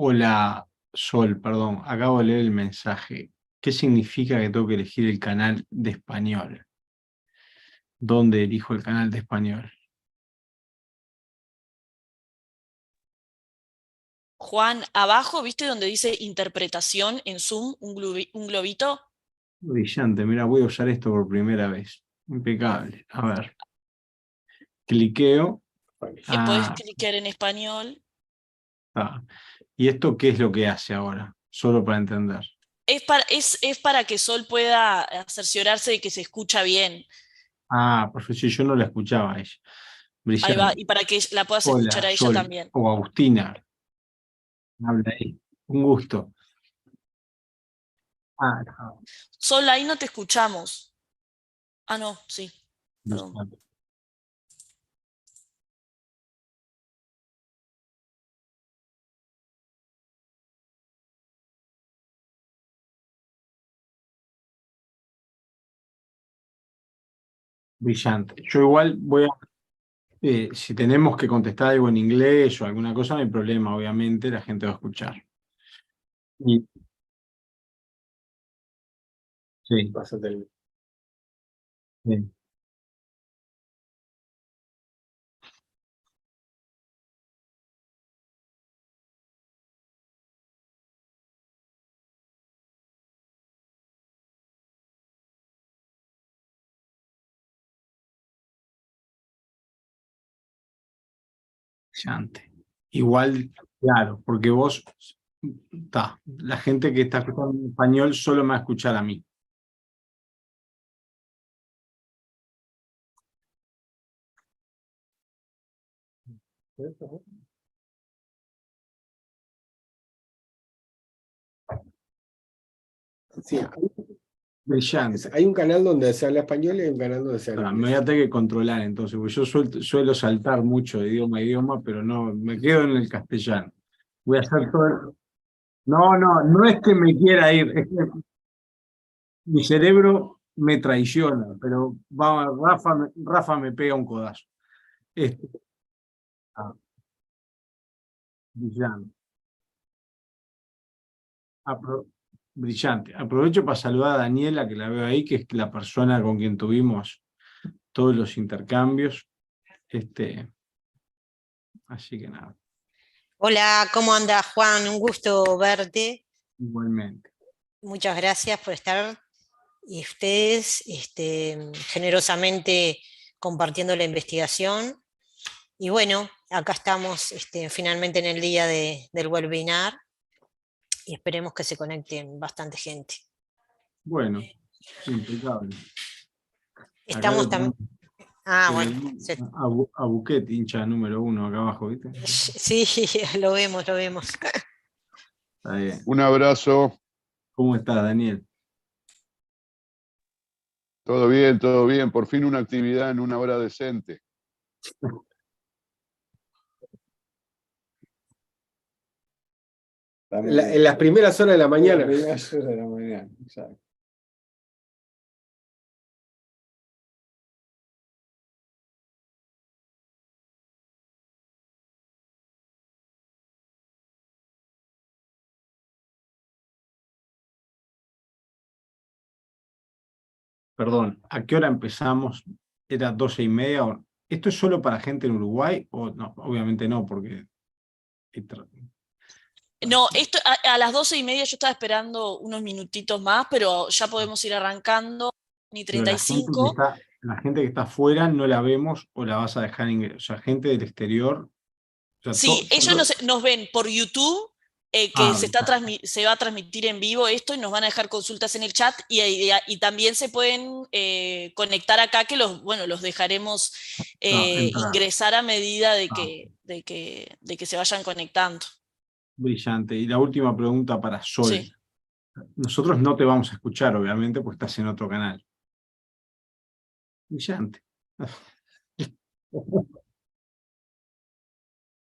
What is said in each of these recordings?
Hola, Sol, perdón, acabo de leer el mensaje. ¿Qué significa que tengo que elegir el canal de español? ¿Dónde elijo el canal de español? Juan, abajo, ¿viste donde dice interpretación en Zoom, un globito? Brillante, mira, voy a usar esto por primera vez. Impecable. A ver, cliqueo. Podés Ah, clicar en español. está. ¿Y esto qué es lo que hace ahora? Solo para entender. Es para que Sol pueda cerciorarse de que se escucha bien. Ah, perfecto, sí, yo no la escuchaba a ella. Ahí va, Brillante. y para que la puedas escuchar Hola, a ella Sol, también. o Agustina, habla ahí. Un gusto. Ah, no, Sol, ahí no te escuchamos. Ah, no, sí, perdón. brillante. Brillante. Yo igual voy a si tenemos que contestar algo en inglés o alguna cosa, no hay problema, obviamente, la gente va a escuchar. Y, sí, sí, brillante. Igual, claro, porque vos, la gente que está escuchando en español solo me va a escuchar a mí. Sí, Brillante. hay un canal donde se habla español y hay un canal donde se habla Me voy inglés. a tener que controlar entonces, porque yo suelo saltar mucho de idioma a idioma, pero no, me quedo en el castellano. Voy a hacer todo. No, no, no es que me quiera ir, es que mi cerebro me traiciona, pero Rafa me pega un codazo. Este, ah, brillante. Apro- Brillante. Aprovecho para saludar a Daniela, que la veo ahí, que es la persona con quien tuvimos todos los intercambios. Este, así que nada, Hola, ¿cómo anda Juan? Un gusto verte. igualmente. Muchas gracias por estar y ustedes generosamente compartiendo la investigación. Y bueno, acá estamos finalmente en el día del webinar y esperemos que se conecten bastante gente. Bueno, impecable. Acá Estamos lo también... tenemos, Ah, bueno. a Buquet, hincha número uno acá abajo, ¿viste? Sí, lo vemos, lo vemos. Está bien. Un abrazo, ¿Cómo estás, Daniel? todo bien, por fin una actividad en una hora decente. En las primeras horas de la mañana. Exacto. Perdón, ¿a qué hora empezamos? ¿Era 12:30? ¿Esto es solo para gente en Uruguay? O no, obviamente no, porque No, esto a las 12:30 yo estaba esperando unos minutitos más, pero ya podemos ir arrancando. Ni pero treinta y cinco. la gente que está afuera no la vemos o la vas a dejar ingresar. O sea, gente del exterior. O sea, Sí, ellos nos ven por YouTube, que ah, se va a transmitir en vivo esto y nos van a dejar consultas en el chat y también se pueden conectar acá que bueno, los dejaremos entrar. ingresar a medida Ah, de que se vayan conectando. brillante. Y la última pregunta para Sol. Sí. Nosotros no te vamos a escuchar, obviamente, porque estás en otro canal. Brillante.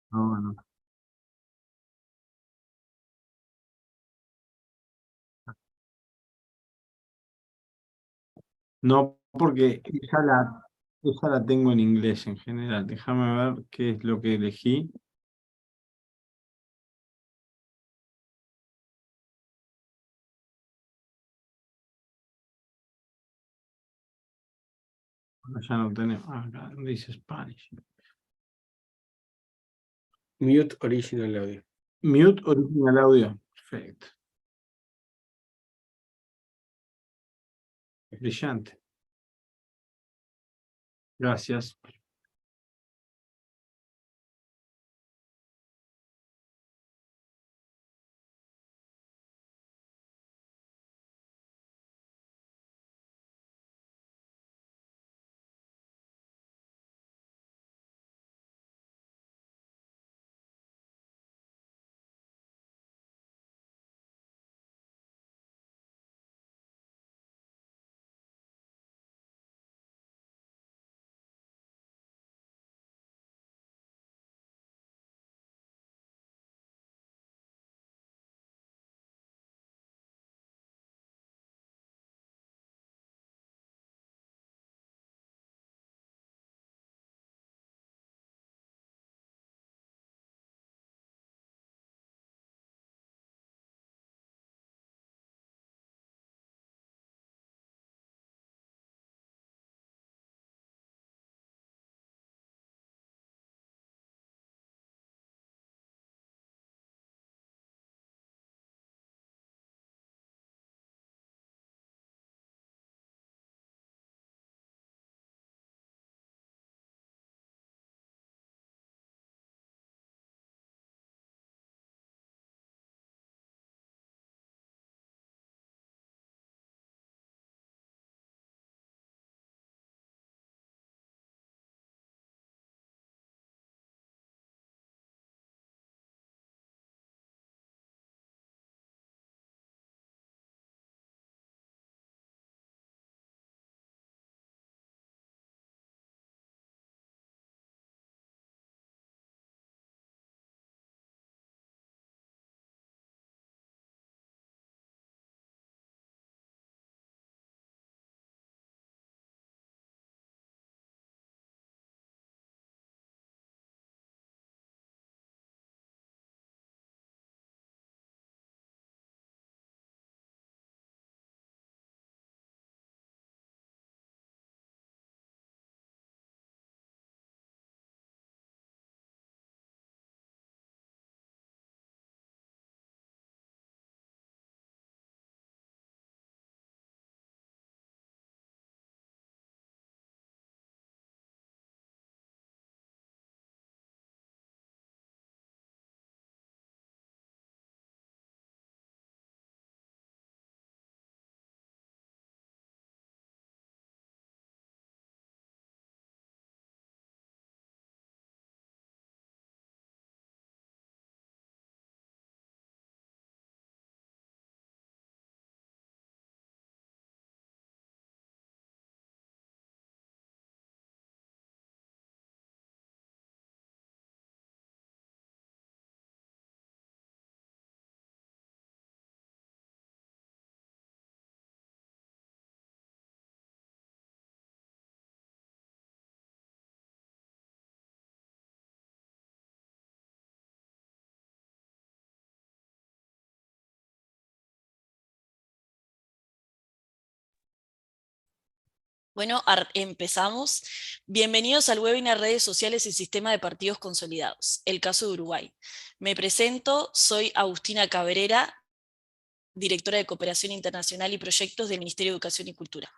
No, no. No, porque esa la tengo en inglés en general. Déjame ver qué es lo que elegí. Ya no tenemos. Acá dice Spanish. Mute original audio. Mute original audio. Perfecto. Brillante. Gracias. Bueno, empezamos. Bienvenidos al webinar Redes Sociales y Sistema de Partidos Consolidados, el caso de Uruguay. Me presento, soy Agustina Cabrera, directora de Cooperación Internacional y Proyectos del Ministerio de Educación y Cultura.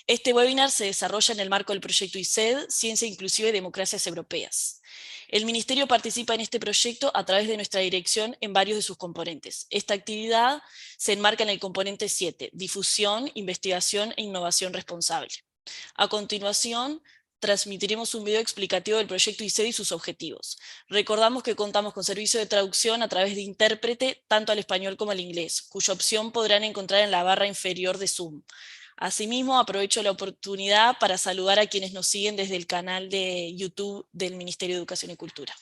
Este webinar se desarrolla en el marco del proyecto ICED, Ciencia Inclusiva y Democracias Europeas. El Ministerio participa en este proyecto a través de nuestra dirección en varios de sus componentes. Esta actividad se enmarca en el componente 7, Difusión, Investigación e Innovación Responsable. A continuación, transmitiremos un video explicativo del proyecto ICED y sus objetivos. Recordamos que contamos con servicio de traducción a través de intérprete, tanto al español como al inglés, cuya opción podrán encontrar en la barra inferior de Zoom. Asimismo, aprovecho la oportunidad para saludar a quienes nos siguen desde el canal de YouTube del Ministerio de Educación y Cultura.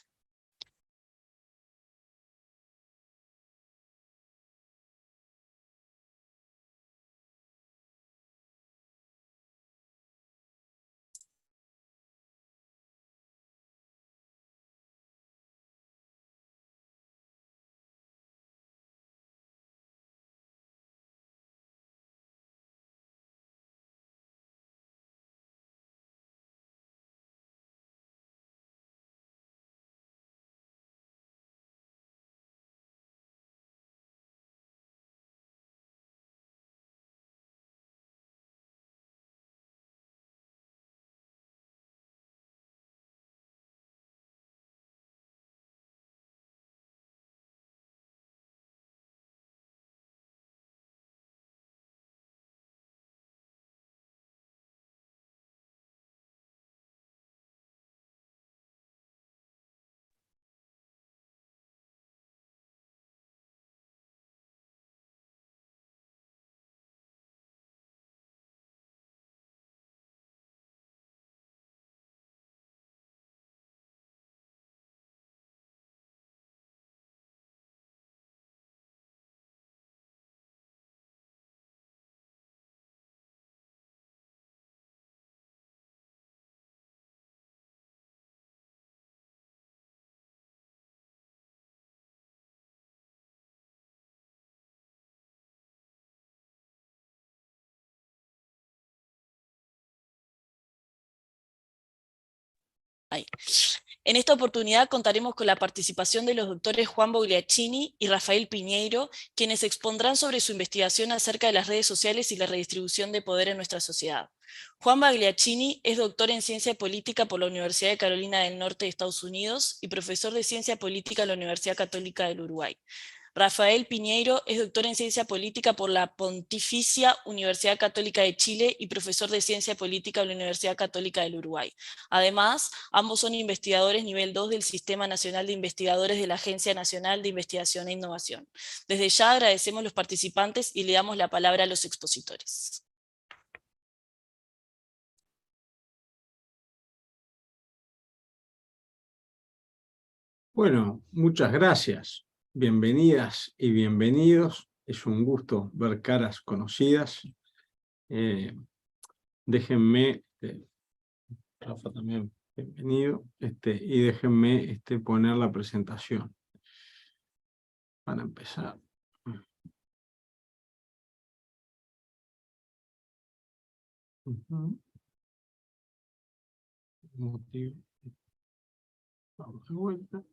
Ahí. En esta oportunidad contaremos con la participación de los doctores Juan Bogliacchini y Rafael Piñeiro, quienes expondrán sobre su investigación acerca de las redes sociales y la redistribución de poder en nuestra sociedad. Juan Bogliacchini es doctor en Ciencia Política por la Universidad de Carolina del Norte de Estados Unidos y profesor de Ciencia Política en la Universidad Católica del Uruguay. Rafael Piñeiro es doctor en Ciencia Política por la Pontificia Universidad Católica de Chile y profesor de Ciencia Política en la Universidad Católica del Uruguay. Además, ambos son investigadores nivel 2 del Sistema Nacional de Investigadores de la Agencia Nacional de Investigación e Innovación. Desde ya agradecemos a los participantes y le damos la palabra a los expositores. Bueno, muchas gracias. Bienvenidas y bienvenidos. Es un gusto ver caras conocidas. Déjenme, Rafa también, bienvenido, y déjenme poner la presentación para empezar. Motivo. Vamos de vuelta.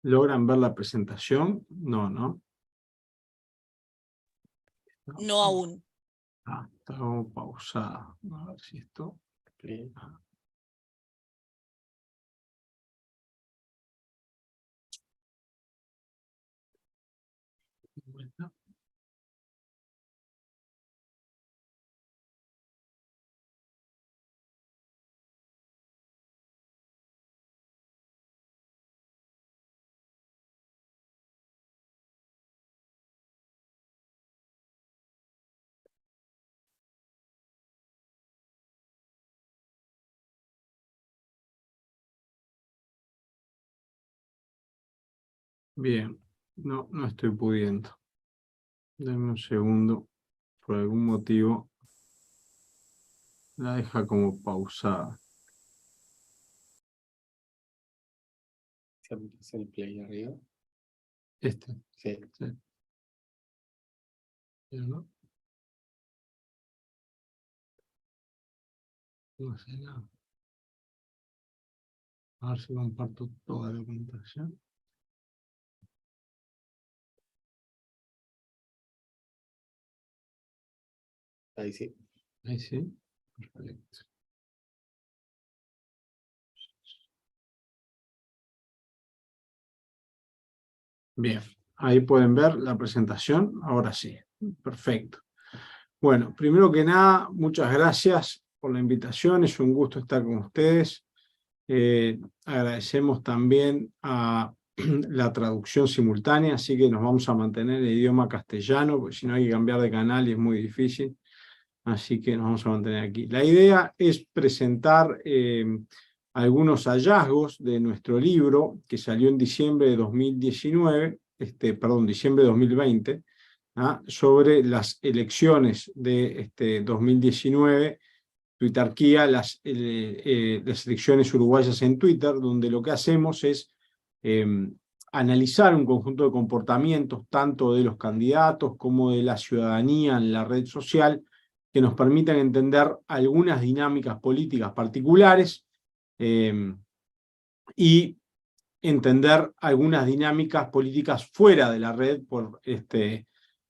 ¿Logran ver la presentación? No, ¿no? No aún. Está como pausada. A ver si esto... Vuelta. Bien, no estoy pudiendo. Denme un segundo. Por algún motivo la deja como pausada. ¿Es el play arriba? Sí. Sí. Pero no. No sé nada. A ver si comparto toda la documentación. Ahí sí. Ahí sí. Perfecto. Bien, ahí pueden ver la presentación. Ahora sí. Perfecto. Bueno, primero que nada, muchas gracias por la invitación. Es un gusto estar con ustedes. Agradecemos también a la traducción simultánea, así que nos vamos a mantener en el idioma castellano, porque si no hay que cambiar de canal y es muy difícil. Así que nos vamos a mantener aquí. La idea es presentar algunos hallazgos de nuestro libro, que salió en diciembre de 2019, diciembre de 2020, sobre las elecciones de 2019, Twitterquía, las elecciones uruguayas en Twitter, donde lo que hacemos es analizar un conjunto de comportamientos, tanto de los candidatos como de la ciudadanía en la red social, que nos permitan entender algunas dinámicas políticas particulares y entender algunas dinámicas políticas fuera de la red por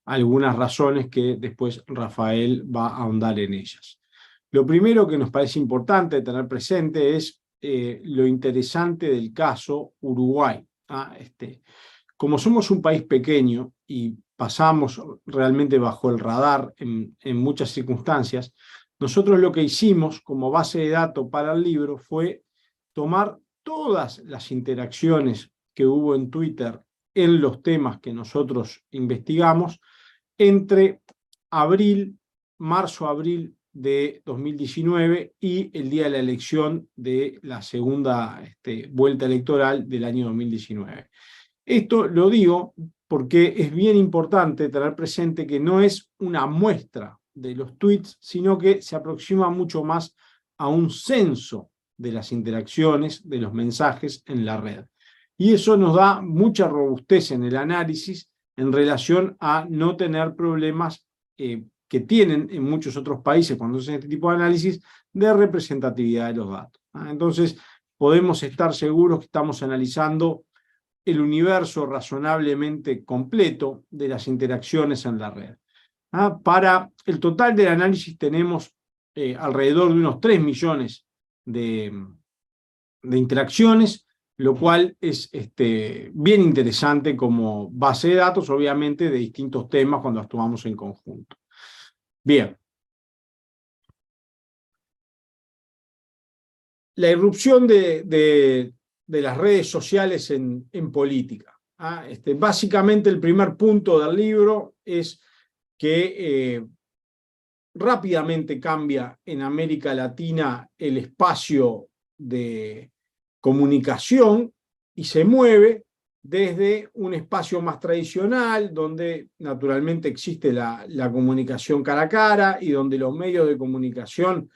algunas razones que después Rafael va a ahondar en ellas. Lo primero que nos parece importante tener presente es lo interesante del caso Uruguay. Como somos un país pequeño y pasamos realmente bajo el radar en muchas circunstancias, nosotros lo que hicimos como base de datos para el libro fue tomar todas las interacciones que hubo en Twitter en los temas que nosotros investigamos entre marzo-abril de 2019 y el día de la elección de la segunda vuelta electoral del año 2019. Esto lo digo porque es bien importante tener presente que no es una muestra de los tweets, sino que se aproxima mucho más a un censo de las interacciones, de los mensajes en la red. Y eso nos da mucha robustez en el análisis en relación a no tener problemas que tienen en muchos otros países cuando hacen este tipo de análisis de representatividad de los datos. Entonces, podemos estar seguros que estamos analizando el universo razonablemente completo de las interacciones en la red. Para el total del análisis tenemos alrededor de unos 3 millones de interacciones, lo cual es bien interesante como base de datos, obviamente, de distintos temas cuando actuamos en conjunto. Bien. La irrupción de las redes sociales en política. Básicamente el primer punto del libro es que rápidamente cambia en América Latina el espacio de comunicación y se mueve desde un espacio más tradicional, donde naturalmente existe la comunicación cara a cara y donde los medios de comunicación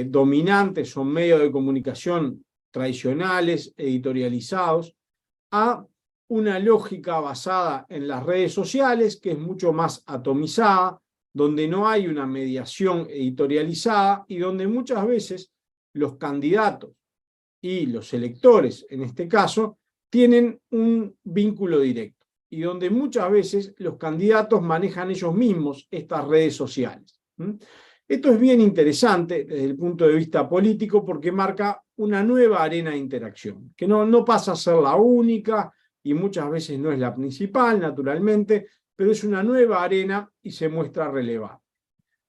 dominantes son medios de comunicación tradicionales, editorializados, a una lógica basada en las redes sociales, que es mucho más atomizada, donde no hay una mediación editorializada y donde muchas veces los candidatos y los electores, en este caso, tienen un vínculo directo y donde muchas veces los candidatos manejan ellos mismos estas redes sociales. Esto es bien interesante desde el punto de vista político porque marca una nueva arena de interacción, que no pasa a ser la única y muchas veces no es la principal, naturalmente, pero es una nueva arena y se muestra relevante.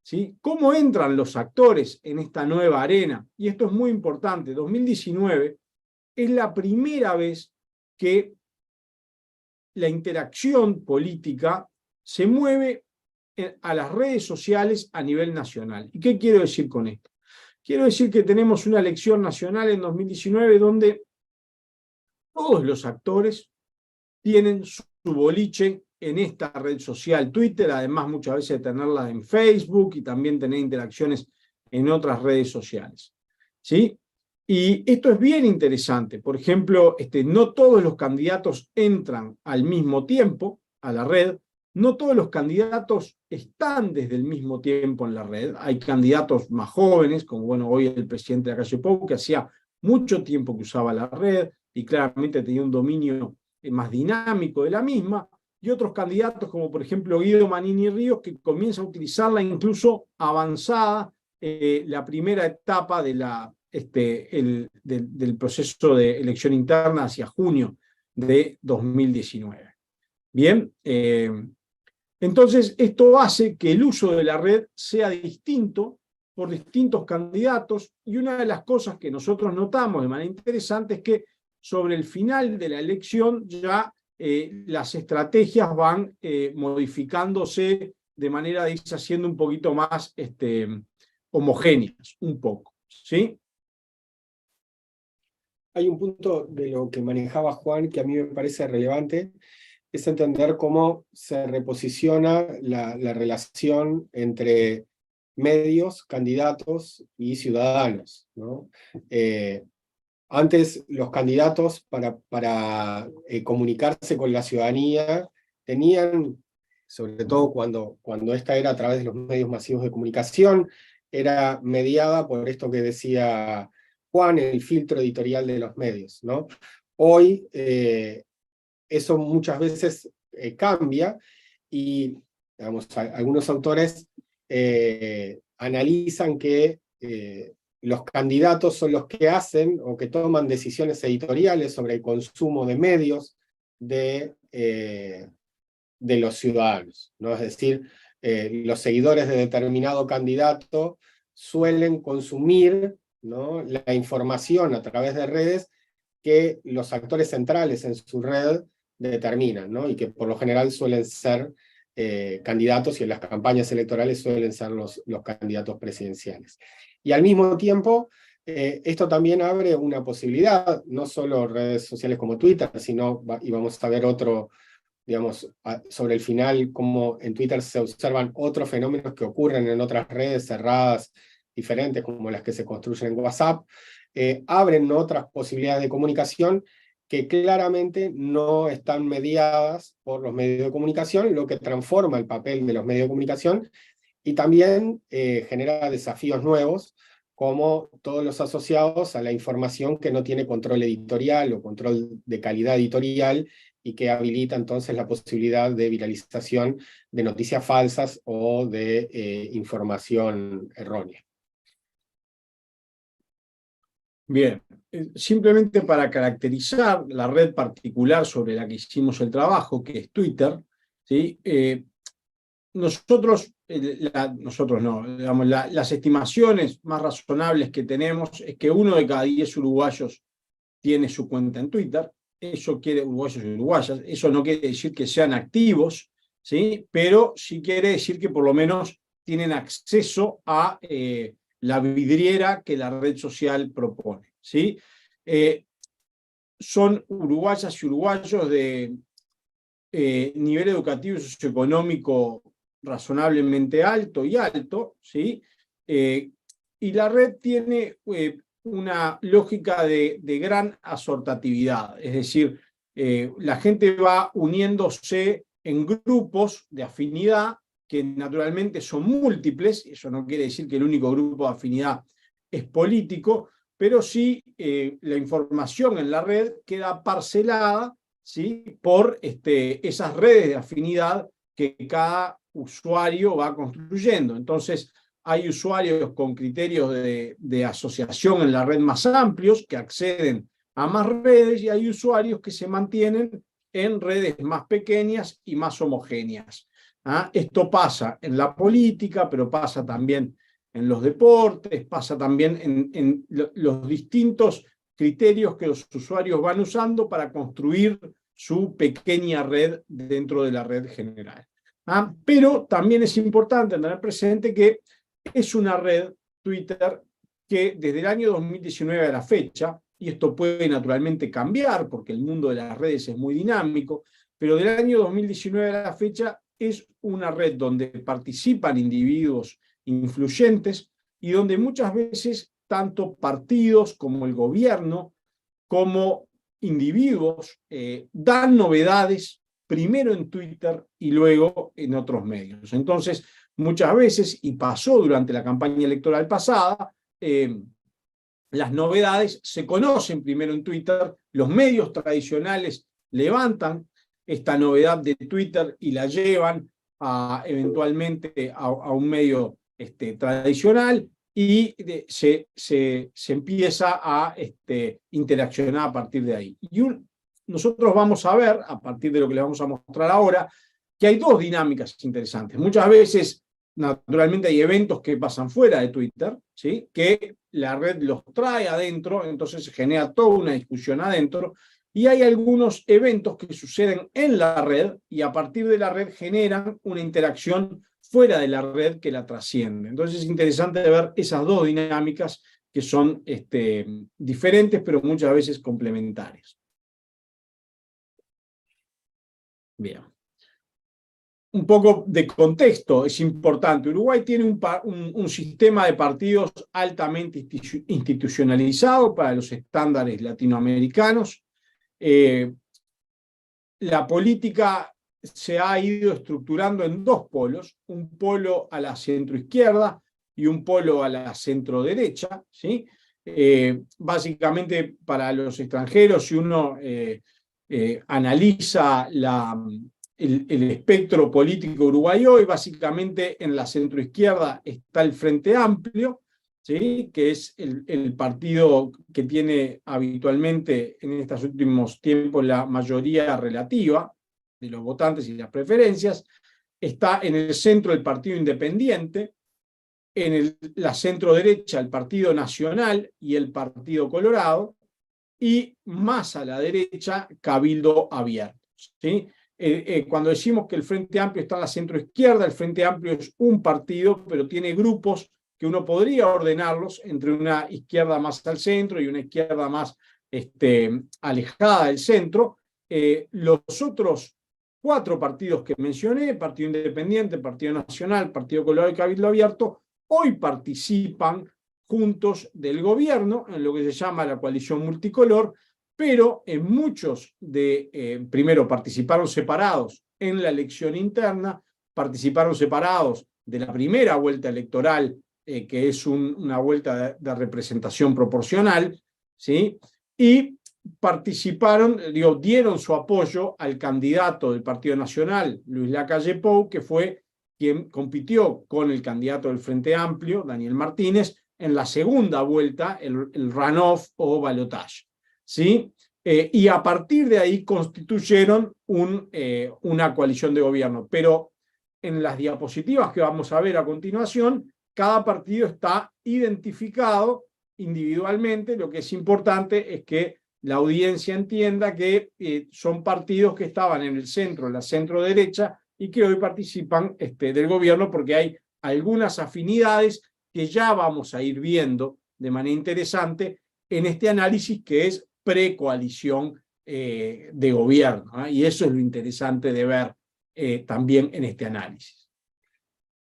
¿Sí? ¿Cómo entran los actores en esta nueva arena? Y esto es muy importante. 2019 es la primera vez que la interacción política se mueve a las redes sociales a nivel nacional. ¿Y qué quiero decir con esto? Quiero decir que tenemos una elección nacional en 2019 donde todos los actores tienen su boliche en esta red social Twitter, además muchas veces de tenerla en Facebook y también tener interacciones en otras redes sociales. ¿Sí? Y esto es bien interesante. Por ejemplo, no todos los candidatos entran al mismo tiempo a la red, no todos los candidatos están desde el mismo tiempo en la red. Hay candidatos más jóvenes, como hoy el presidente de la Calle Pou, que hacía mucho tiempo que usaba la red y claramente tenía un dominio más dinámico de la misma, y otros candidatos como por ejemplo Guido Manini Ríos, que comienza a utilizarla incluso avanzada la primera etapa de del proceso de elección interna hacia junio de 2019. Bien, entonces esto hace que el uso de la red sea distinto por distintos candidatos, y una de las cosas que nosotros notamos de manera interesante es que sobre el final de la elección ya las estrategias van modificándose de manera de irse haciendo un poquito más homogéneas, un poco, ¿sí? Hay un punto de lo que manejaba Juan que a mí me parece relevante, es entender cómo se reposiciona la relación entre medios, candidatos y ciudadanos, ¿no? Antes los candidatos para comunicarse con la ciudadanía tenían, sobre todo cuando esta era a través de los medios masivos de comunicación, era mediada por esto que decía Juan, el filtro editorial de los medios, ¿no? Hoy eso muchas veces cambia y, digamos, algunos autores analizan que los candidatos son los que hacen o que toman decisiones editoriales sobre el consumo de medios de los ciudadanos, ¿no? Es decir, los seguidores de determinado candidato suelen consumir, ¿no?, la información a través de redes que los actores centrales en su red determinan, ¿no? Y que por lo general suelen ser candidatos, y en las campañas electorales suelen ser los candidatos presidenciales. Y al mismo tiempo, esto también abre una posibilidad, no solo redes sociales como Twitter, sino, y vamos a ver otro, digamos, sobre el final, cómo en Twitter se observan otros fenómenos que ocurren en otras redes cerradas diferentes, como las que se construyen en WhatsApp, abren otras posibilidades de comunicación que claramente no están mediadas por los medios de comunicación, lo que transforma el papel de los medios de comunicación y también genera desafíos nuevos, como todos los asociados a la información que no tiene control editorial o control de calidad editorial, y que habilita entonces la posibilidad de viralización de noticias falsas o de información errónea. Bien, simplemente para caracterizar la red particular sobre la que hicimos el trabajo, que es Twitter, ¿sí? Nosotros no, digamos, las estimaciones más razonables que tenemos es que 1 de cada 10 uruguayos tiene su cuenta en Twitter. Eso quiere, uruguayos y uruguayas, eso no quiere decir que sean activos, ¿sí? Pero sí quiere decir que por lo menos tienen acceso a la vidriera que la red social propone, ¿sí? Son uruguayas y uruguayos de nivel educativo y socioeconómico razonablemente alto y alto, ¿sí? Y la red tiene una lógica de gran asortatividad, es decir, la gente va uniéndose en grupos de afinidad que naturalmente son múltiples. Eso no quiere decir que el único grupo de afinidad es político, pero sí la información en la red queda parcelada, ¿sí? Por esas redes de afinidad que cada usuario va construyendo. Entonces, hay usuarios con criterios de asociación en la red más amplios que acceden a más redes, y hay usuarios que se mantienen en redes más pequeñas y más homogéneas. Esto pasa en la política, pero pasa también en los deportes, pasa también en los distintos criterios que los usuarios van usando para construir su pequeña red dentro de la red general. Pero también es importante tener presente que es una red, Twitter, que desde el año 2019 a la fecha, y esto puede naturalmente cambiar porque el mundo de las redes es muy dinámico, pero del año 2019 a la fecha es una red donde participan individuos influyentes y donde muchas veces tanto partidos como el gobierno, como individuos, dan novedades primero en Twitter y luego en otros medios. Entonces, muchas veces, y pasó durante la campaña electoral pasada, las novedades se conocen primero en Twitter, los medios tradicionales levantan esta novedad de Twitter y la llevan eventualmente a un medio tradicional, y se empieza a interaccionar a partir de ahí. Y nosotros vamos a ver, a partir de lo que les vamos a mostrar ahora, que hay dos dinámicas interesantes. Muchas veces, naturalmente, hay eventos que pasan fuera de Twitter, ¿sí? Que la red los trae adentro, entonces se genera toda una discusión adentro, y hay algunos eventos que suceden en la red y a partir de la red generan una interacción fuera de la red que la trasciende. Entonces es interesante ver esas dos dinámicas que son diferentes, pero muchas veces complementarias. Bien. Un poco de contexto es importante. Uruguay tiene un sistema de partidos altamente institucionalizado para los estándares latinoamericanos. La política se ha ido estructurando en dos polos, un polo a la centroizquierda y un polo a la centroderecha, ¿sí? Básicamente, para los extranjeros, si uno analiza el espectro político uruguayo hoy, básicamente en la centroizquierda está el Frente Amplio, ¿sí? Que es el partido que tiene habitualmente en estos últimos tiempos la mayoría relativa de los votantes y las preferencias. Está en el centro el Partido Independiente, en la centro derecha el Partido Nacional y el Partido Colorado, y más a la derecha Cabildo Abierto, ¿sí? Cuando decimos que el Frente Amplio está en la centroizquierda, el Frente Amplio es un partido, pero tiene grupos que uno podría ordenarlos entre una izquierda más al centro y una izquierda más alejada del centro. Los otros 4 partidos que mencioné, Partido Independiente, Partido Nacional, Partido Colorado y Cabildo Abierto, hoy participan juntos del gobierno, en lo que se llama la coalición multicolor, pero en muchos primero participaron separados en la elección interna, participaron separados de la primera vuelta electoral, que es una vuelta de representación proporcional, ¿sí? Y participaron, dieron su apoyo al candidato del Partido Nacional, Luis Lacalle Pou, que fue quien compitió con el candidato del Frente Amplio, Daniel Martínez, en la segunda vuelta, el runoff o balotaje, ¿sí? Y a partir de ahí constituyeron una coalición de gobierno. Pero en las diapositivas que vamos a ver a continuación, cada partido está identificado individualmente. Lo que es importante es que la audiencia entienda que son partidos que estaban en el centro, en la centro-derecha, y que hoy participan del gobierno, porque hay algunas afinidades que ya vamos a ir viendo de manera interesante en este análisis que es precoalición de gobierno, ¿eh? Y eso es lo interesante de ver también en este análisis.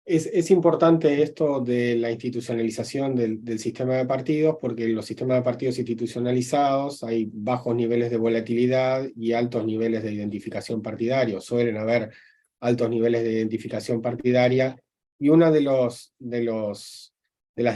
Es importante esto de la institucionalización del sistema de partidos, porque en los sistemas de partidos institucionalizados hay bajos niveles de volatilidad y altos niveles de identificación partidaria. Suelen haber altos niveles de identificación partidaria, y una de las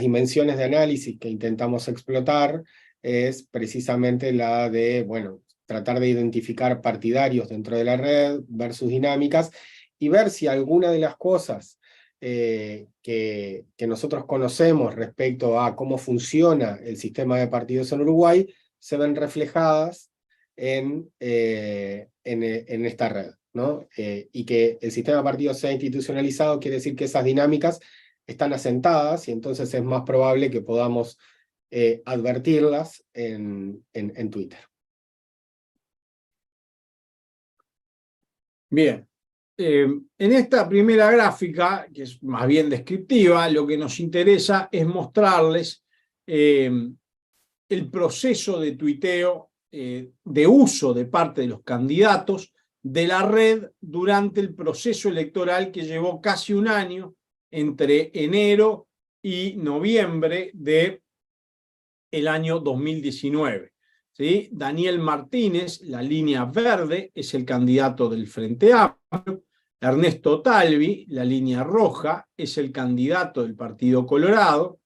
dimensiones de análisis que intentamos explotar es precisamente la de, bueno, tratar de identificar partidarios dentro de la red, ver sus dinámicas, y ver si alguna de las cosas que nosotros conocemos respecto a cómo funciona el sistema de partidos en Uruguay se ven reflejadas en esta red, ¿no? Y que el sistema de partidos sea institucionalizado quiere decir que esas dinámicas están asentadas, y entonces es más probable que podamos advertirlas en Twitter. Bien. En esta primera gráfica, que es más bien descriptiva, lo que nos interesa es mostrarles el proceso de tuiteo, de uso de parte de los candidatos de la red durante el proceso electoral que llevó casi un año entre enero y noviembre del año 2019. ¿Sí? Daniel Martínez, la línea verde, es el candidato del Frente Amplio. Ernesto Talvi, la línea roja, es el candidato del Partido Colorado.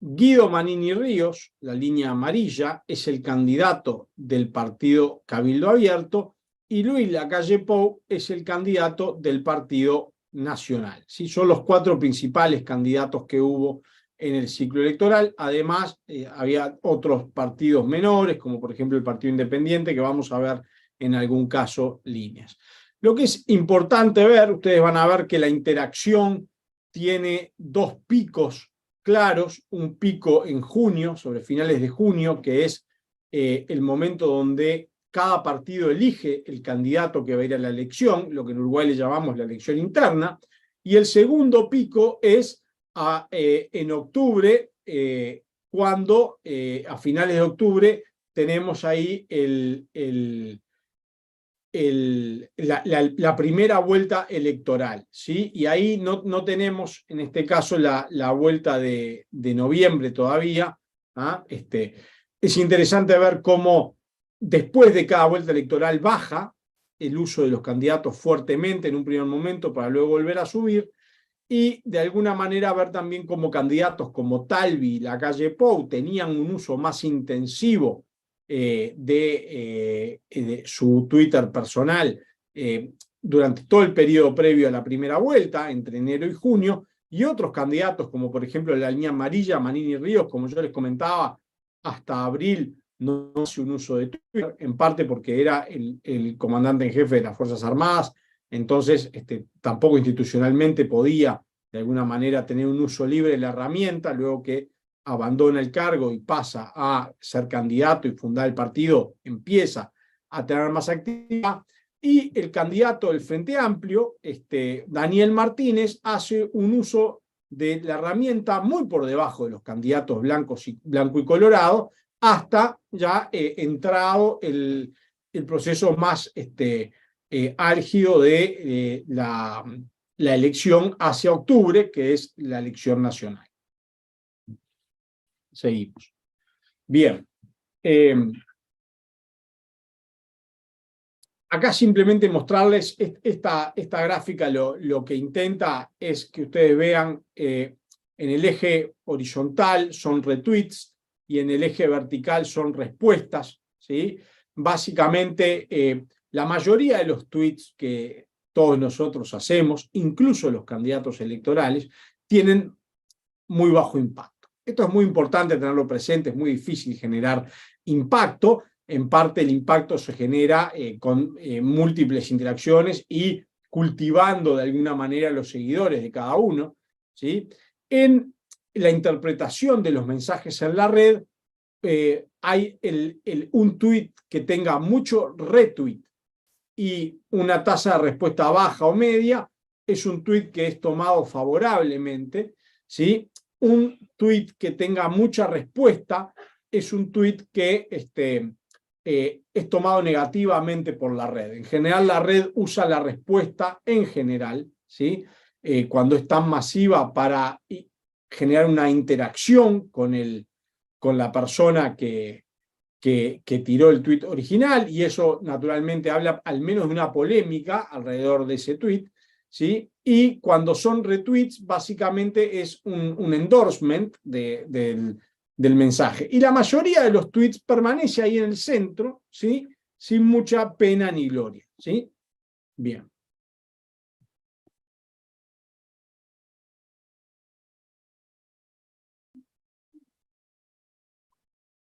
Guido Manini Ríos, la línea amarilla, es el candidato del Partido Cabildo Abierto. Y Luis Lacalle Pou es el candidato del Partido Nacional. ¿Sí? Son los cuatro principales candidatos que hubo en el ciclo electoral. Además, había otros partidos menores, como por ejemplo el Partido Independiente, que vamos a ver en algún caso líneas. Lo que es importante ver, ustedes van a ver que la interacción tiene dos picos claros, un pico en junio, sobre finales de junio, que es el momento donde cada partido elige el candidato que va a ir a la elección, lo que en Uruguay le llamamos la elección interna, y el segundo pico es en octubre, cuando a finales de octubre tenemos ahí la primera vuelta electoral, ¿sí? Y ahí no tenemos, en este caso, la vuelta de noviembre todavía. ¿Ah? Es interesante ver cómo después de cada vuelta electoral baja el uso de los candidatos fuertemente en un primer momento para luego volver a subir, y de alguna manera ver también cómo candidatos como Talvi y Lacalle Pou tenían un uso más intensivo de su Twitter personal durante todo el periodo previo a la primera vuelta, entre enero y junio, y otros candidatos como por ejemplo la línea amarilla, Manini Ríos, como yo les comentaba, hasta abril no hace un uso de Twitter, en parte porque era el comandante en jefe de las Fuerzas Armadas, entonces tampoco institucionalmente podía de alguna manera tener un uso libre de la herramienta. Luego que abandona el cargo y pasa a ser candidato y fundar el partido, empieza a tener más actividad. Y el candidato del Frente Amplio, Daniel Martínez, hace un uso de la herramienta muy por debajo de los candidatos blanco y colorado, hasta ya entrado el proceso más álgido de la elección hacia octubre, que es la elección nacional. Seguimos. Bien. Acá simplemente mostrarles esta gráfica, lo que intenta es que ustedes vean en el eje horizontal son retweets y en el eje vertical son respuestas, ¿sí? Básicamente, la mayoría de los tweets que todos nosotros hacemos, incluso los candidatos electorales, tienen muy bajo impacto. Esto es muy importante tenerlo presente, es muy difícil generar impacto. En parte el impacto se genera con múltiples interacciones y cultivando de alguna manera los seguidores de cada uno, ¿sí? En la interpretación de los mensajes en la red, hay un tweet que tenga mucho retweet y una tasa de respuesta baja o media, es un tweet que es tomado favorablemente, ¿sí? Un tweet que tenga mucha respuesta es un tweet que es tomado negativamente por la red. En general, la red usa la respuesta en general, ¿sí? Cuando es tan masiva para generar una interacción con la persona que tiró el tweet original, y eso naturalmente habla al menos de una polémica alrededor de ese tweet, ¿sí? Y cuando son retweets, básicamente es un endorsement del mensaje. Y la mayoría de los tweets permanece ahí en el centro, ¿sí? Sin mucha pena ni gloria, ¿sí? Bien.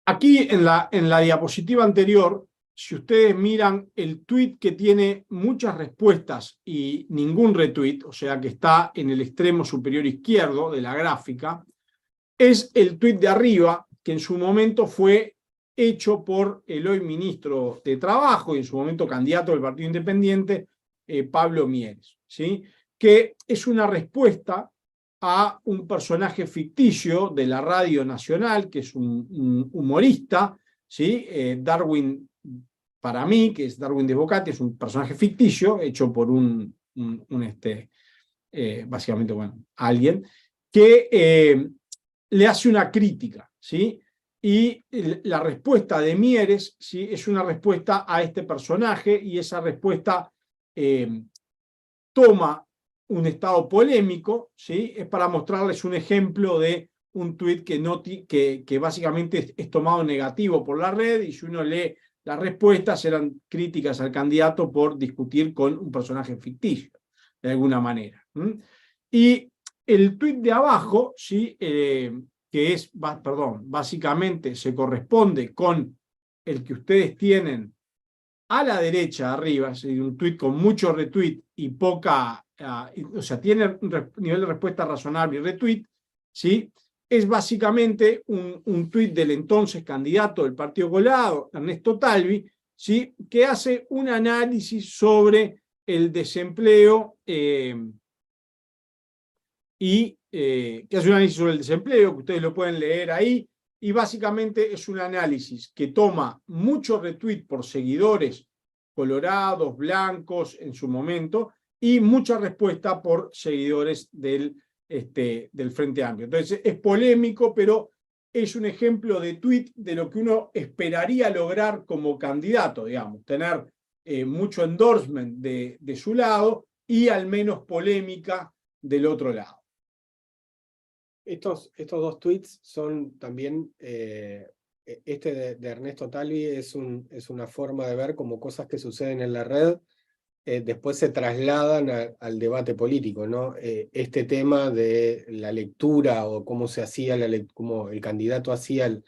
Aquí en la diapositiva anterior, si ustedes miran el tweet que tiene muchas respuestas y ningún retweet, o sea que está en el extremo superior izquierdo de la gráfica, es el tweet de arriba, que en su momento fue hecho por el hoy ministro de Trabajo y en su momento candidato del Partido Independiente, Pablo Mieres, ¿sí? Que es una respuesta a un personaje ficticio de la Radio Nacional, que es un humorista, ¿sí? Darwin, para mí, que es Darwin Desbocati, es un personaje ficticio hecho por básicamente, bueno, alguien, que le hace una crítica, ¿sí? Y la respuesta de Mieres, ¿sí? Es una respuesta a este personaje, y esa respuesta toma un estado polémico, ¿sí? Es para mostrarles un ejemplo de un tuit que básicamente es tomado negativo por la red, y si uno lee las respuestas eran críticas al candidato por discutir con un personaje ficticio, de alguna manera. Y el tuit de abajo, ¿sí? Básicamente se corresponde con el que ustedes tienen a la derecha arriba, es decir, un tuit con mucho retweet y poca, o sea, tiene un nivel de respuesta razonable y retweet, ¿sí? Es básicamente un tuit del entonces candidato del Partido Colorado, Ernesto Talvi, ¿sí? Que hace un análisis sobre el desempleo que hace un análisis sobre el desempleo, que ustedes lo pueden leer ahí, y básicamente es un análisis que toma mucho retweet por seguidores colorados, blancos en su momento, y mucha respuesta por seguidores del Frente Amplio. Entonces es polémico, pero es un ejemplo de tweet de lo que uno esperaría lograr como candidato, digamos, tener mucho endorsement de su lado y al menos polémica del otro lado. Estos dos tweets son también, este de Ernesto Talvi es una forma de ver como cosas que suceden en la red después se trasladan al debate político, ¿no? Este tema de la lectura o cómo se hacía, cómo el candidato hacía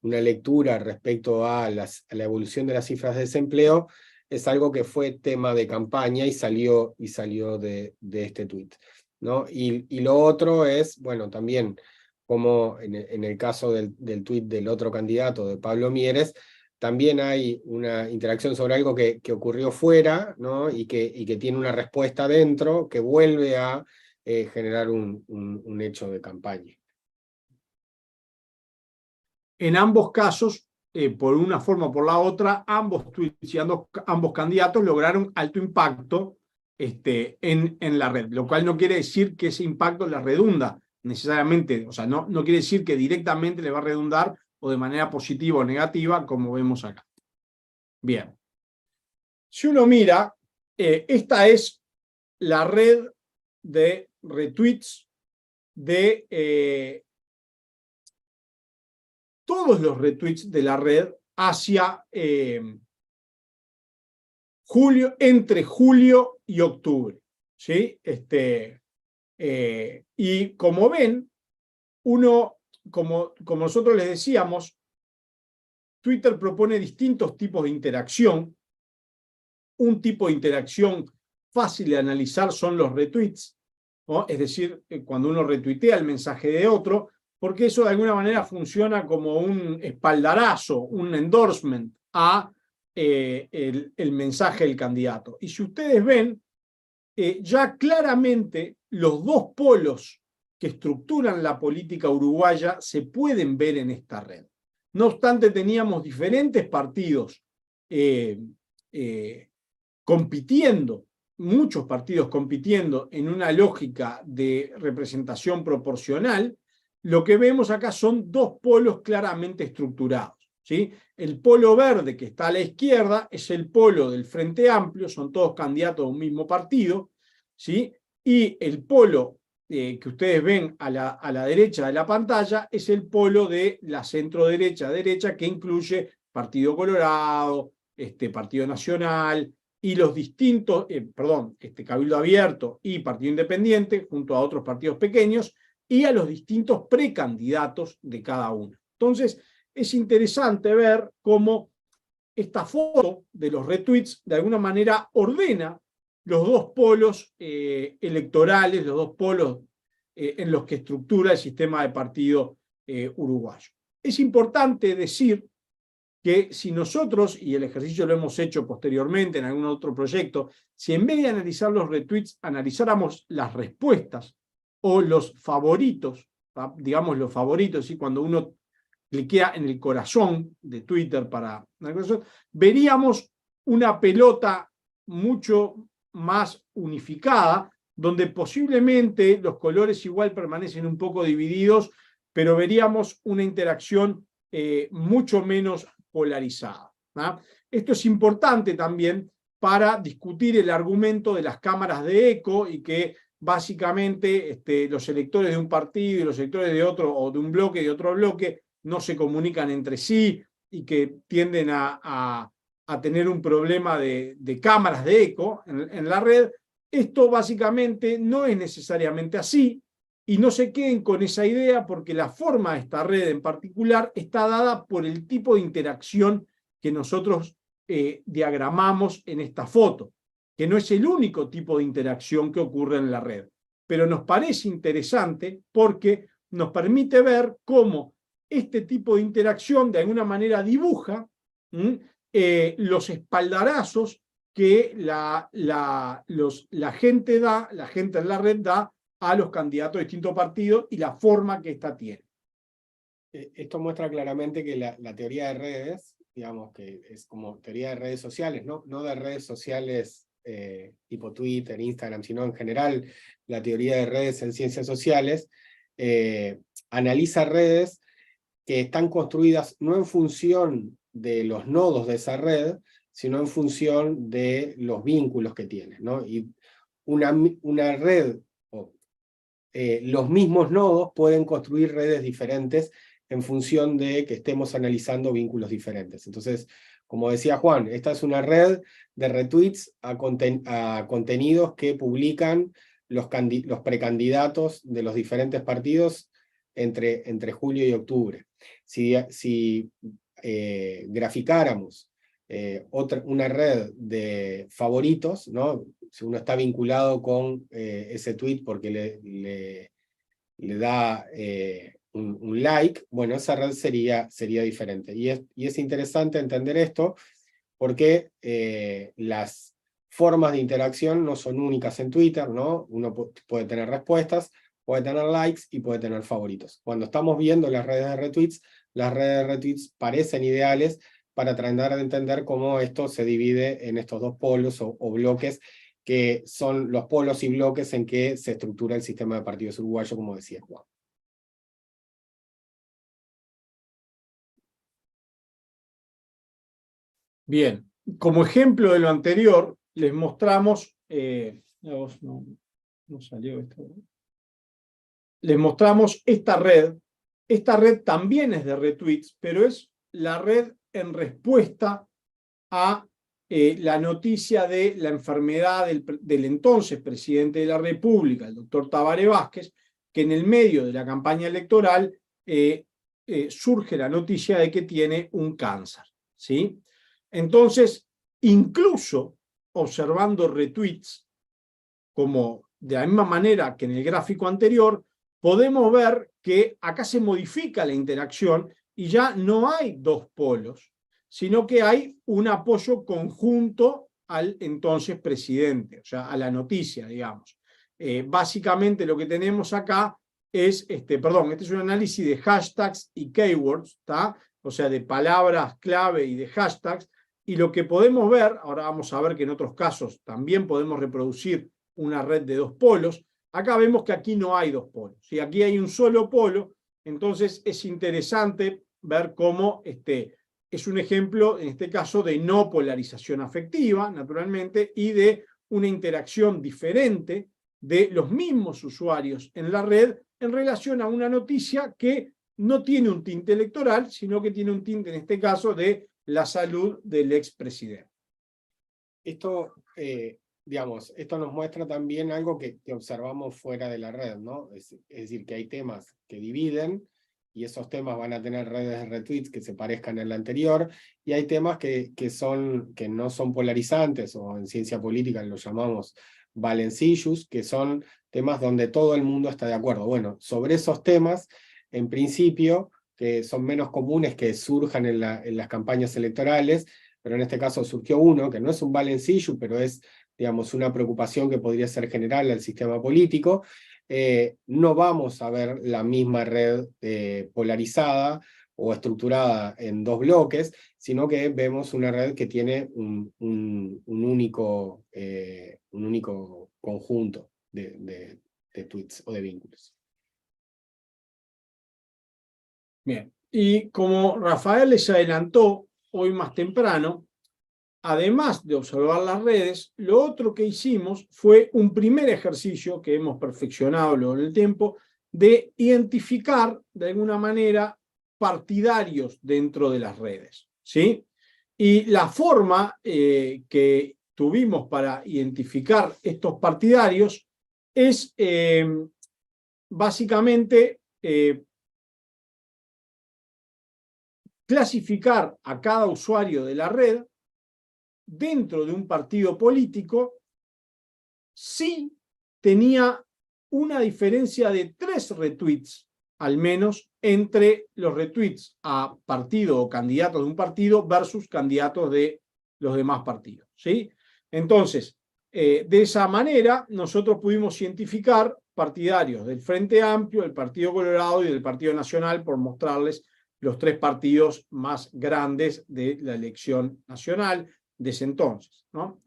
una lectura respecto a la evolución de las cifras de desempleo, es algo que fue tema de campaña y salió de este tuit, ¿no? Y lo otro es, bueno, también como en el caso del tuit del otro candidato, de Pablo Mieres, también hay una interacción sobre algo que ocurrió fuera, ¿no? y que tiene una respuesta dentro que vuelve a generar un hecho de campaña. En ambos casos, por una forma o por la otra, ambos tweets y ambos candidatos lograron alto impacto en la red, lo cual no quiere decir que ese impacto la redunda necesariamente, o sea, no quiere decir que directamente le va a redundar o de manera positiva o negativa, como vemos acá. Bien. Si uno mira, esta es la red de retweets de todos los retweets de la red hacia entre julio y octubre, ¿sí? Y como ven, como nosotros les decíamos, Twitter propone distintos tipos de interacción. Un tipo de interacción fácil de analizar son los retweets, ¿no? Es decir, cuando uno retuitea el mensaje de otro, porque eso de alguna manera funciona como un espaldarazo, un endorsement a el mensaje del candidato. Y si ustedes ven, ya claramente los dos polos que estructuran la política uruguaya se pueden ver en esta red. No obstante, teníamos diferentes partidos compitiendo, muchos partidos compitiendo en una lógica de representación proporcional. Lo que vemos acá son dos polos claramente estructurados, ¿sí? El polo verde que está a la izquierda es el polo del Frente Amplio, son todos candidatos de un mismo partido, ¿sí? Y el polo que ustedes ven a la derecha de la pantalla es el polo de la centro-derecha, que incluye Partido Colorado, Partido Nacional y los distintos, Cabildo Abierto y Partido Independiente, junto a otros partidos pequeños, y a los distintos precandidatos de cada uno. Entonces, es interesante ver cómo esta foto de los retweets de alguna manera ordena los dos polos electorales, los dos polos en los que estructura el sistema de partido uruguayo. Es importante decir que si nosotros, y el ejercicio lo hemos hecho posteriormente en algún otro proyecto, si en vez de analizar los retweets, analizáramos las respuestas o los favoritos, digamos los favoritos, ¿sí? Cuando uno cliquea en el corazón de Twitter para una cosa, veríamos una pelota mucho más unificada, donde posiblemente los colores igual permanecen un poco divididos, pero veríamos una interacción mucho menos polarizada, ¿no? Esto es importante también para discutir el argumento de las cámaras de eco y que básicamente los electores de un partido y los electores de otro, o de un bloque y de otro bloque, no se comunican entre sí y que tienden a tener un problema de cámaras de eco en la red. Esto básicamente no es necesariamente así, y no se queden con esa idea porque la forma de esta red en particular está dada por el tipo de interacción que nosotros diagramamos en esta foto, que no es el único tipo de interacción que ocurre en la red, pero nos parece interesante porque nos permite ver cómo este tipo de interacción de alguna manera dibuja los espaldarazos que la gente en la red da a los candidatos de distintos partidos y la forma que ésta tiene. Esto muestra claramente que la teoría de redes, digamos que es como teoría de redes sociales, no de redes sociales tipo Twitter, Instagram, sino en general la teoría de redes en ciencias sociales, analiza redes que están construidas no en función de los nodos de esa red, sino en función de los vínculos que tiene, ¿no? Y una red, los mismos nodos pueden construir redes diferentes en función de que estemos analizando vínculos diferentes. Entonces, como decía Juan, esta es una red de retweets a contenidos que publican los precandidatos de los diferentes partidos entre julio y octubre. Si graficáramos una red de favoritos, ¿no? Si uno está vinculado con ese tweet porque le da un like, bueno, esa red sería diferente. Y es interesante entender esto porque las formas de interacción no son únicas en Twitter, ¿no? Uno puede tener respuestas, puede tener likes y puede tener favoritos. Cuando estamos viendo las redes de retweets, las redes de retweets parecen ideales para tratar de entender cómo esto se divide en estos dos polos o bloques que son los polos y bloques en que se estructura el sistema de partidos uruguayo, como decía Juan. Bien, como ejemplo de lo anterior, les mostramos, no salió esto. Les mostramos esta red. Esta red también es de retweets, pero es la red en respuesta a la noticia de la enfermedad del entonces presidente de la República, el doctor Tabaré Vázquez, que en el medio de la campaña electoral surge la noticia de que tiene un cáncer, ¿sí? Entonces, incluso observando retweets, como de la misma manera que en el gráfico anterior, podemos ver que acá se modifica la interacción y ya no hay dos polos, sino que hay un apoyo conjunto al entonces presidente, o sea, a la noticia, digamos. Básicamente lo que tenemos acá es, este es un análisis de hashtags y keywords, ¿tá? O sea, de palabras clave y de hashtags, y lo que podemos ver, ahora vamos a ver que en otros casos también podemos reproducir una red de dos polos. Acá vemos que aquí no hay dos polos, ¿sí? Aquí hay un solo polo, entonces es interesante ver cómo es un ejemplo, en este caso, de no polarización afectiva, naturalmente, y de una interacción diferente de los mismos usuarios en la red en relación a una noticia que no tiene un tinte electoral, sino que tiene un tinte, en este caso, de la salud del expresidente. Esto, esto nos muestra también algo que observamos fuera de la red, ¿no? Es decir, que hay temas que dividen, y esos temas van a tener redes de retweets que se parezcan en la anterior, y hay temas que no son polarizantes, o en ciencia política lo llamamos balance issues, que son temas donde todo el mundo está de acuerdo. Bueno, sobre esos temas, en principio, que son menos comunes que surjan en las campañas electorales, pero en este caso surgió uno, que no es un balance issue, pero es, digamos, una preocupación que podría ser general al sistema político. No vamos a ver la misma red polarizada o estructurada en dos bloques, sino que vemos una red que tiene un único conjunto de tweets o de vínculos. Bien, y como Rafael les adelantó hoy más temprano, además de observar las redes, lo otro que hicimos fue un primer ejercicio que hemos perfeccionado luego en el tiempo, de identificar de alguna manera partidarios dentro de las redes, ¿sí? Y la forma que tuvimos para identificar estos partidarios es básicamente clasificar a cada usuario de la red dentro de un partido político si tenía una diferencia de 3 retweets, al menos, entre los retweets a partido o candidatos de un partido versus candidatos de los demás partidos, ¿sí? Entonces, de esa manera, nosotros pudimos identificar partidarios del Frente Amplio, del Partido Colorado y del Partido Nacional, por mostrarles los 3 partidos más grandes de la elección nacional de ese entonces, ¿no?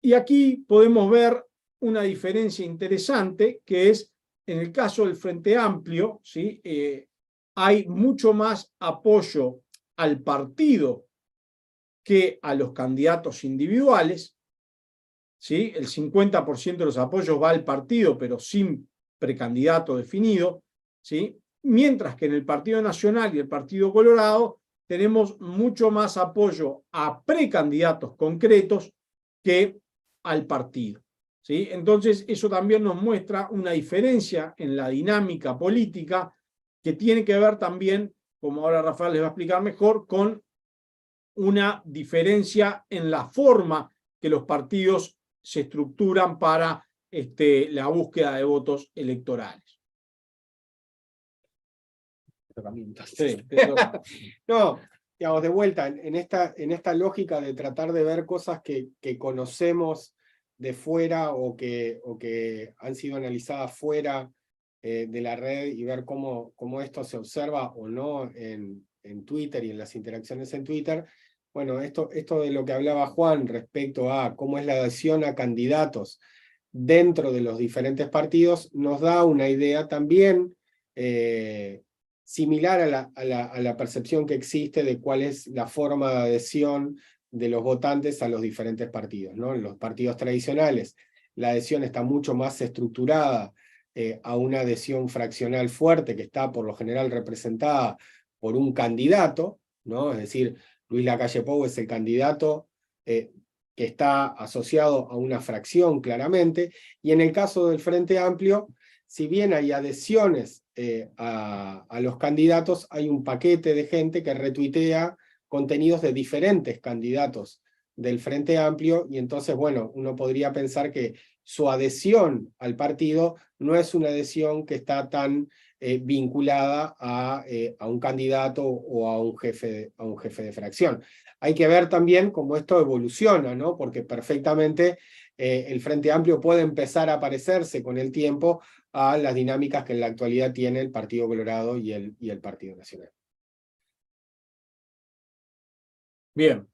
Y aquí podemos ver una diferencia interesante, que es, en el caso del Frente Amplio, ¿sí? Hay mucho más apoyo al partido que a los candidatos individuales, ¿sí? El 50% de los apoyos va al partido, pero sin precandidato definido, ¿sí? Mientras que en el Partido Nacional y el Partido Colorado tenemos mucho más apoyo a precandidatos concretos que al partido, ¿sí? Entonces, eso también nos muestra una diferencia en la dinámica política que tiene que ver también, como ahora Rafael les va a explicar mejor, con una diferencia en la forma que los partidos se estructuran para la búsqueda de votos electorales. Sí, no, digamos, de vuelta, en esta lógica de tratar de ver cosas que conocemos de fuera o que han sido analizadas fuera de la red, y ver cómo esto se observa o no en Twitter y en las interacciones en Twitter, Bueno, esto de lo que hablaba Juan respecto a cómo es la adhesión a candidatos dentro de los diferentes partidos, nos da una idea también similar a la percepción que existe de cuál es la forma de adhesión de los votantes a los diferentes partidos, ¿no? En los partidos tradicionales, la adhesión está mucho más estructurada a una adhesión fraccional fuerte que está por lo general representada por un candidato, ¿no? Es decir, Luis Lacalle Pou es el candidato que está asociado a una fracción claramente, y en el caso del Frente Amplio, si bien hay adhesiones a los candidatos, hay un paquete de gente que retuitea contenidos de diferentes candidatos del Frente Amplio, y entonces, bueno, uno podría pensar que su adhesión al partido no es una adhesión que está tan vinculada a un candidato o a un jefe de fracción. Hay que ver también cómo esto evoluciona, ¿no? Porque perfectamente el Frente Amplio puede empezar a parecerse con el tiempo a las dinámicas que en la actualidad tiene el Partido Colorado y el Partido Nacional. Bien,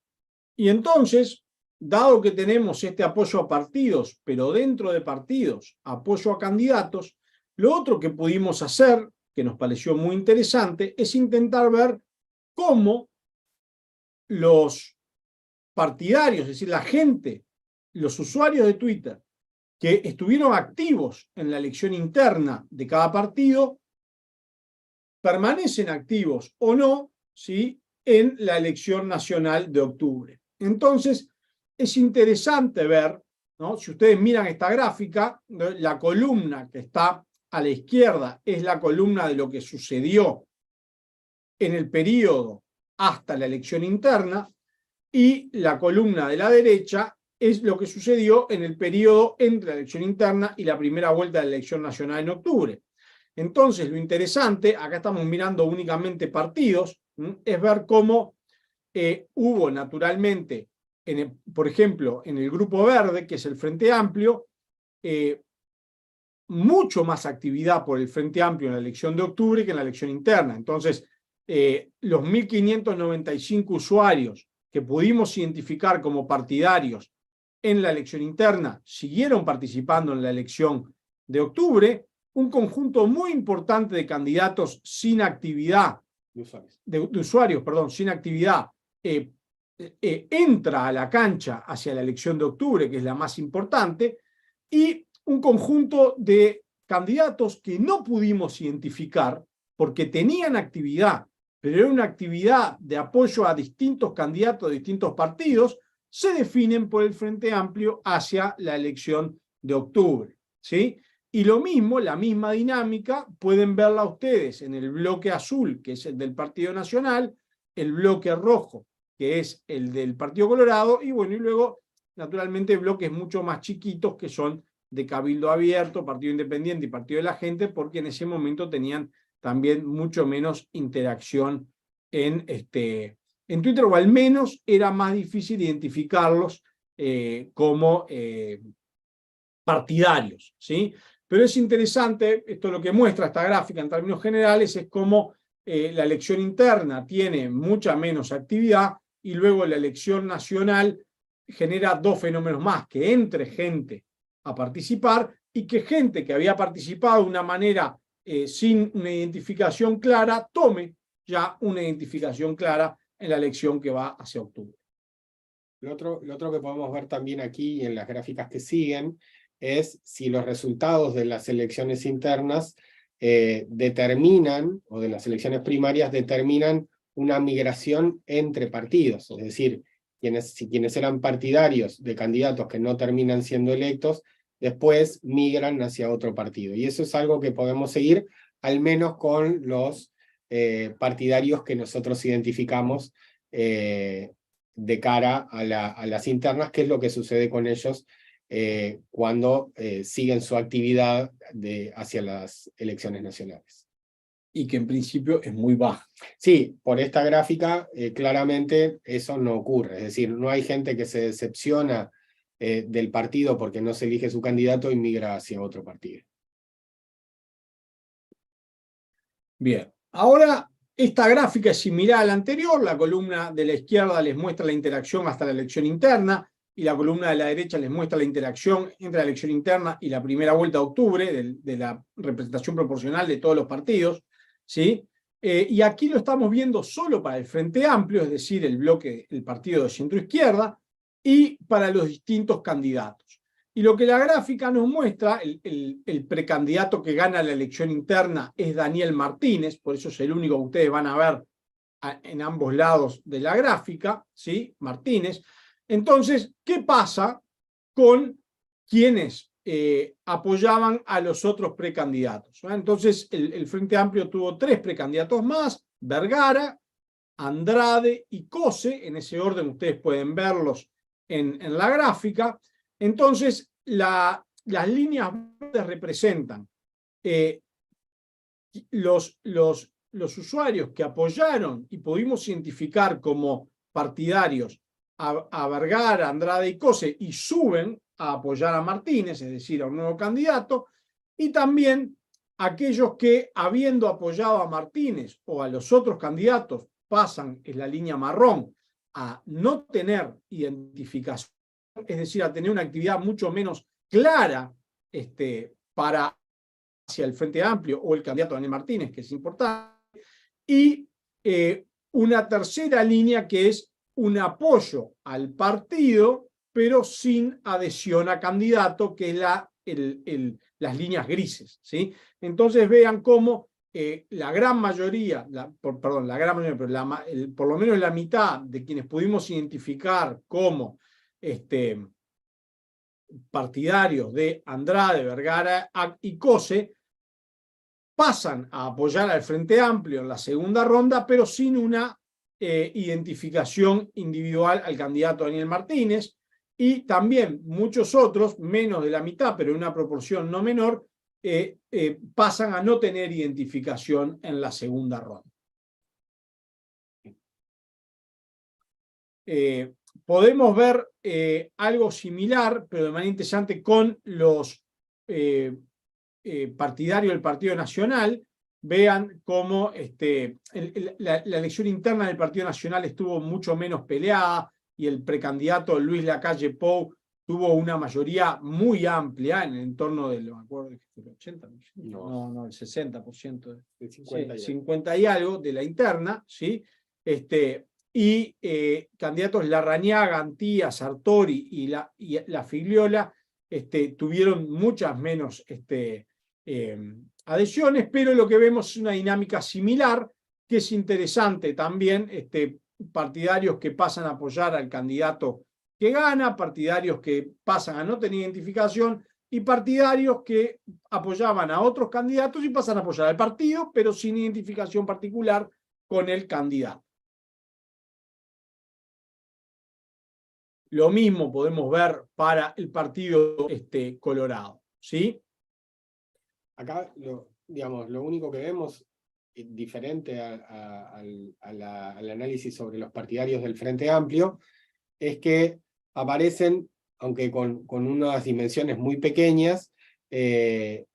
y entonces, dado que tenemos este apoyo a partidos, pero dentro de partidos, apoyo a candidatos, lo otro que pudimos hacer, que nos pareció muy interesante, es intentar ver cómo los partidarios, es decir, la gente, los usuarios de Twitter, que estuvieron activos en la elección interna de cada partido, permanecen activos o no, ¿sí?, en la elección nacional de octubre. Entonces, es interesante ver, ¿no? Si ustedes miran esta gráfica, ¿no?, la columna que está a la izquierda es la columna de lo que sucedió en el periodo hasta la elección interna, y la columna de la derecha es lo que sucedió en el periodo entre la elección interna y la primera vuelta de la elección nacional en octubre. Entonces, lo interesante, acá estamos mirando únicamente partidos, es ver cómo hubo naturalmente, por ejemplo, en el Grupo Verde, que es el Frente Amplio, mucho más actividad por el Frente Amplio en la elección de octubre que en la elección interna. Entonces, los 1.595 usuarios que pudimos identificar como partidarios en la elección interna siguieron participando en la elección de octubre. Un conjunto muy importante de candidatos sin actividad, de usuarios, perdón, sin actividad, entra a la cancha hacia la elección de octubre, que es la más importante, y un conjunto de candidatos que no pudimos identificar porque tenían actividad, pero era una actividad de apoyo a distintos candidatos de distintos partidos, se definen por el Frente Amplio hacia la elección de octubre, ¿sí? Y lo mismo, la misma dinámica, pueden verla ustedes en el bloque azul, que es el del Partido Nacional, el bloque rojo, que es el del Partido Colorado, y bueno, y luego, naturalmente, bloques mucho más chiquitos que son de Cabildo Abierto, Partido Independiente y Partido de la Gente, porque en ese momento tenían también mucho menos interacción en Twitter, o al menos era más difícil identificarlos como partidarios, ¿sí? Pero es interesante, esto lo que muestra esta gráfica en términos generales, es cómo la elección interna tiene mucha menos actividad y luego la elección nacional genera dos fenómenos más: que entre gente a participar y que gente que había participado de una manera sin una identificación clara, tome ya una identificación clara en la elección que va hacia octubre. Lo otro que podemos ver también aquí y en las gráficas que siguen es si los resultados de las elecciones internas determinan, o de las elecciones primarias determinan una migración entre partidos, es decir, quienes eran partidarios de candidatos que no terminan siendo electos, después migran hacia otro partido. Y eso es algo que podemos seguir, al menos con los partidarios que nosotros identificamos de cara a las internas, que es lo que sucede con ellos cuando siguen su actividad hacia las elecciones nacionales. Y que en principio es muy baja. Sí, por esta gráfica claramente eso no ocurre, es decir, no hay gente que se decepciona del partido porque no se elige su candidato y migra hacia otro partido. Bien, ahora Esta gráfica es similar a la anterior. La columna de la izquierda les muestra la interacción hasta la elección interna y la columna de la derecha les muestra la interacción entre la elección interna y la primera vuelta de octubre de la representación proporcional de todos los partidos, ¿sí? Y aquí lo estamos viendo solo para el Frente Amplio, es decir, el partido de centro-izquierda, y para los distintos candidatos. Y lo que la gráfica nos muestra, el precandidato que gana la elección interna es Daniel Martínez, por eso es el único que ustedes van a ver en ambos lados de la gráfica, ¿sí? Martínez. Entonces, ¿qué pasa con quienes apoyaban a los otros precandidatos? Entonces, el Frente Amplio tuvo 3 precandidatos más: Vergara, Andrade y Cose. En ese orden ustedes pueden verlos en la gráfica. Entonces, las líneas verdes representan los usuarios que apoyaron y pudimos identificar como partidarios a Vergara, Andrade y Cose, y suben a apoyar a Martínez, es decir, a un nuevo candidato, y también aquellos que, habiendo apoyado a Martínez o a los otros candidatos, pasan en la línea marrón a no tener identificación, es decir, a tener una actividad mucho menos clara para hacia el Frente Amplio o el candidato Daniel Martínez, que es importante, y una tercera línea que es un apoyo al partido, pero sin adhesión a candidato, que es las líneas grises, ¿sí? Entonces vean cómo la gran mayoría, por lo menos la mitad de quienes pudimos identificar como partidarios de Andrade, Vergara y Cose, pasan a apoyar al Frente Amplio en la segunda ronda, pero sin una identificación individual al candidato Daniel Martínez, y también muchos otros, menos de la mitad, pero en una proporción no menor, pasan a no tener identificación en la segunda ronda. Podemos ver algo similar, pero de manera interesante, con los partidarios del Partido Nacional. Vean cómo la elección interna del Partido Nacional estuvo mucho menos peleada y el precandidato Luis Lacalle Pou tuvo una mayoría muy amplia, en el entorno del, no me acuerdo, el 80%, no, el 60%, el 50 y algo de la interna, ¿sí? Y candidatos Larrañaga, Antía, Sartori y la Figliola tuvieron muchas menos adhesiones, pero lo que vemos es una dinámica similar, que es interesante también, partidarios que pasan a apoyar al candidato que gana, partidarios que pasan a no tener identificación, y partidarios que apoyaban a otros candidatos y pasan a apoyar al partido, pero sin identificación particular con el candidato. Lo mismo podemos ver para el Partido Colorado, ¿sí? Acá, lo único que vemos diferente al análisis sobre los partidarios del Frente Amplio es que aparecen, aunque con unas dimensiones muy pequeñas,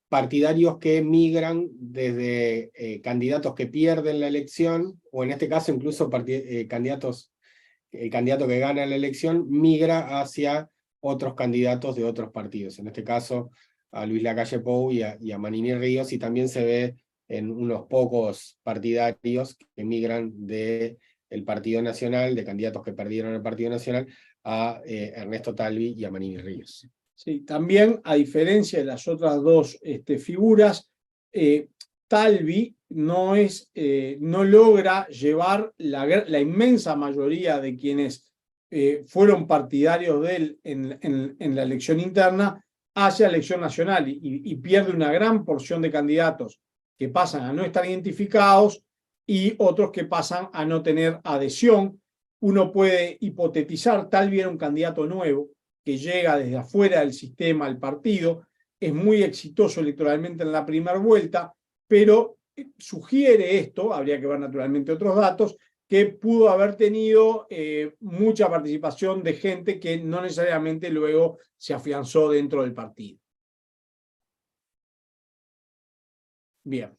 partidarios que migran desde candidatos que pierden la elección, o en este caso incluso el candidato que gana la elección migra hacia otros candidatos de otros partidos, en este caso a Luis Lacalle Pou y a Manini Ríos, y también se ve en unos pocos partidarios que migran del Partido Nacional, de candidatos que perdieron el Partido Nacional, a Ernesto Talvi y a Manini Ríos. Sí, también, a diferencia de las otras dos figuras, Talvi no logra llevar la inmensa mayoría de quienes fueron partidarios de él en la elección interna hacia la elección nacional, y pierde una gran porción de candidatos que pasan a no estar identificados y otros que pasan a no tener adhesión. Uno puede hipotetizar, Talvi era un candidato nuevo que llega desde afuera del sistema al partido, es muy exitoso electoralmente en la primera vuelta, pero sugiere esto, habría que ver naturalmente otros datos, que pudo haber tenido mucha participación de gente que no necesariamente luego se afianzó dentro del partido. Bien.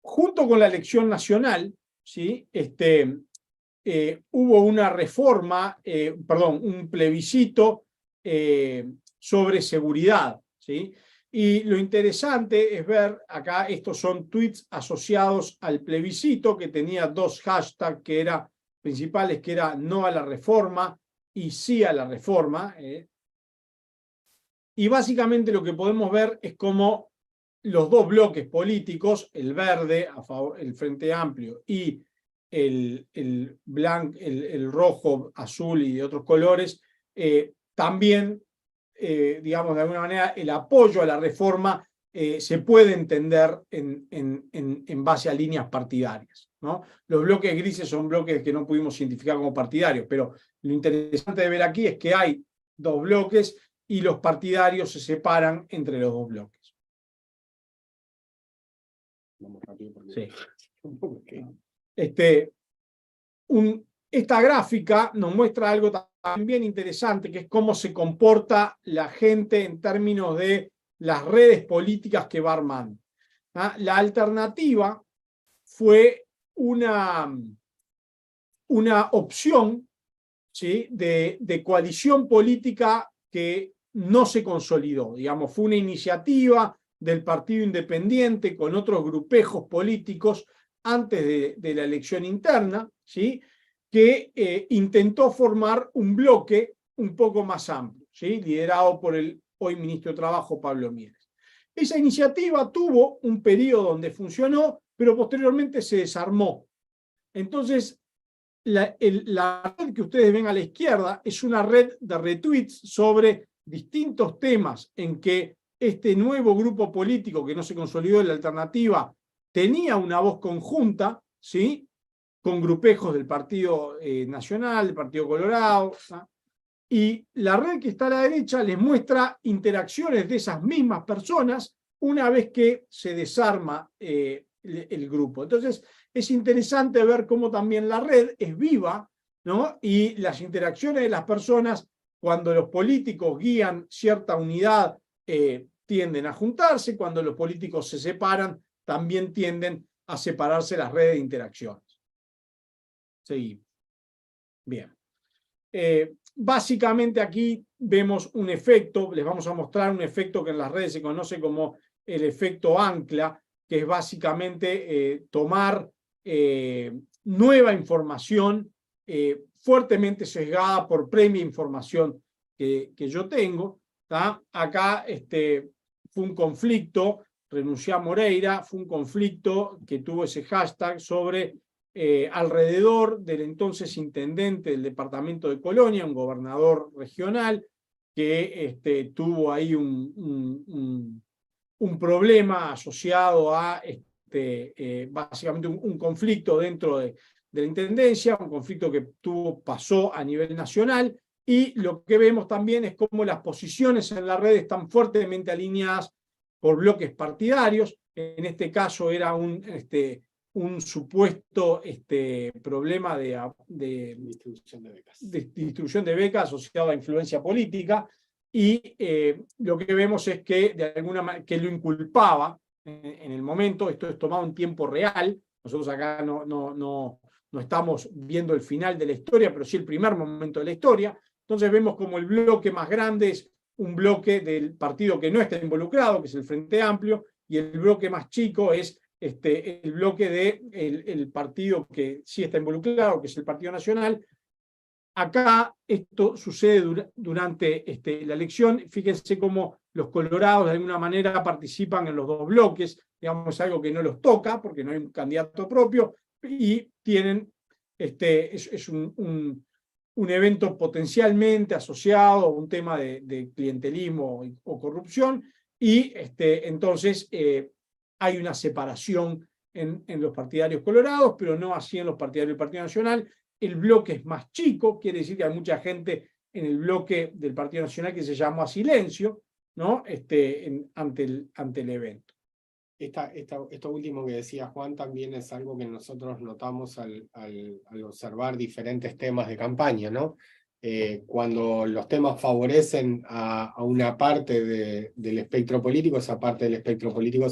junto con la elección nacional, ¿sí? Hubo una reforma, un plebiscito sobre seguridad, ¿sí? Y lo interesante es ver acá, estos son tweets asociados al plebiscito que tenía dos hashtags principales, que era no a la reforma y sí a la reforma. Y básicamente lo que podemos ver es cómo los dos bloques políticos, el verde, el Frente Amplio, y el rojo, azul y de otros colores, también, digamos, de alguna manera, el apoyo a la reforma se puede entender en base a líneas partidarias, ¿no? Los bloques grises son bloques que no pudimos identificar como partidarios, pero lo interesante de ver aquí es que hay dos bloques y los partidarios se separan entre los dos bloques. Vamos rápido porque... Sí. Esta gráfica nos muestra algo también interesante, que es cómo se comporta la gente en términos de las redes políticas que va armando. ¿Ah? La alternativa fue una opción, ¿sí?, de coalición política que no se consolidó. Digamos, fue una iniciativa del Partido Independiente con otros grupejos políticos antes de la elección interna, ¿sí?, que intentó formar un bloque un poco más amplio, ¿sí?, liderado por el hoy ministro de Trabajo, Pablo Mieres. Esa iniciativa tuvo un periodo donde funcionó, pero posteriormente se desarmó. Entonces, la red que ustedes ven a la izquierda es una red de retweets sobre distintos temas en que este nuevo grupo político que no se consolidó en la alternativa tenía una voz conjunta, ¿sí?, con grupejos del Partido Nacional, del Partido Colorado, ¿sí?, y la red que está a la derecha les muestra interacciones de esas mismas personas una vez que se desarma el grupo. Entonces, es interesante ver cómo también la red es viva, ¿no?, y las interacciones de las personas, cuando los políticos guían cierta unidad, tienden a juntarse, cuando los políticos se separan, también tienden a separarse las redes de interacciones. Seguimos. Bien. Básicamente aquí vemos un efecto, les vamos a mostrar un efecto que en las redes se conoce como el efecto ancla, que es básicamente tomar nueva información fuertemente sesgada por previa información que yo tengo, ¿tá? Acá fue un conflicto, renuncié a Moreira, fue un conflicto que tuvo ese hashtag sobre alrededor del entonces intendente del departamento de Colonia, un gobernador regional, que tuvo ahí un problema asociado a básicamente un conflicto dentro de la intendencia, un conflicto que pasó a nivel nacional, y lo que vemos también es cómo las posiciones en la red están fuertemente alineadas por bloques partidarios. En este caso era un supuesto problema de distribución de becas asociado a influencia política, y lo que vemos es que de alguna manera que lo inculpaba en el momento. Esto es tomado en tiempo real, nosotros acá no estamos viendo el final de la historia, pero sí el primer momento de la historia. Entonces vemos como el bloque más grande es un bloque del partido que no está involucrado, que es el Frente Amplio, y el bloque más chico es el bloque del partido que sí está involucrado, que es el Partido Nacional. Acá esto sucede durante la elección. Fíjense cómo los colorados de alguna manera participan en los dos bloques, digamos, algo que no los toca porque no hay un candidato propio, y tienen, es un evento potencialmente asociado a un tema de clientelismo o corrupción, y entonces hay una separación en los partidarios colorados, pero no así en los partidarios del Partido Nacional. El bloque es más chico, quiere decir que hay mucha gente en el bloque del Partido Nacional que se llamó a silencio, ¿no?, ante el evento. Esto último que decía Juan también es algo que nosotros notamos al observar diferentes temas de campaña, ¿no? Cuando los temas favorecen a una parte del espectro político, esa parte del espectro político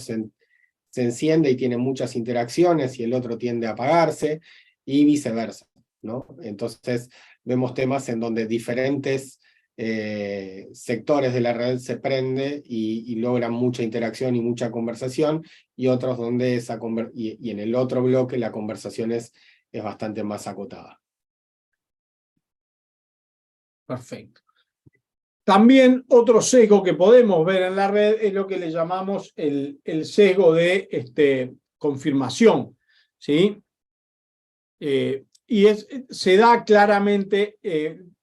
se enciende y tiene muchas interacciones y el otro tiende a apagarse, y viceversa, ¿no? Entonces vemos temas en donde diferentes sectores de la red se prende y logran mucha interacción y mucha conversación, y otros donde y en el otro bloque la conversación es bastante más acotada. Perfecto. También otro sesgo que podemos ver en la red es lo que le llamamos el sesgo de confirmación, ¿sí? Se da claramente,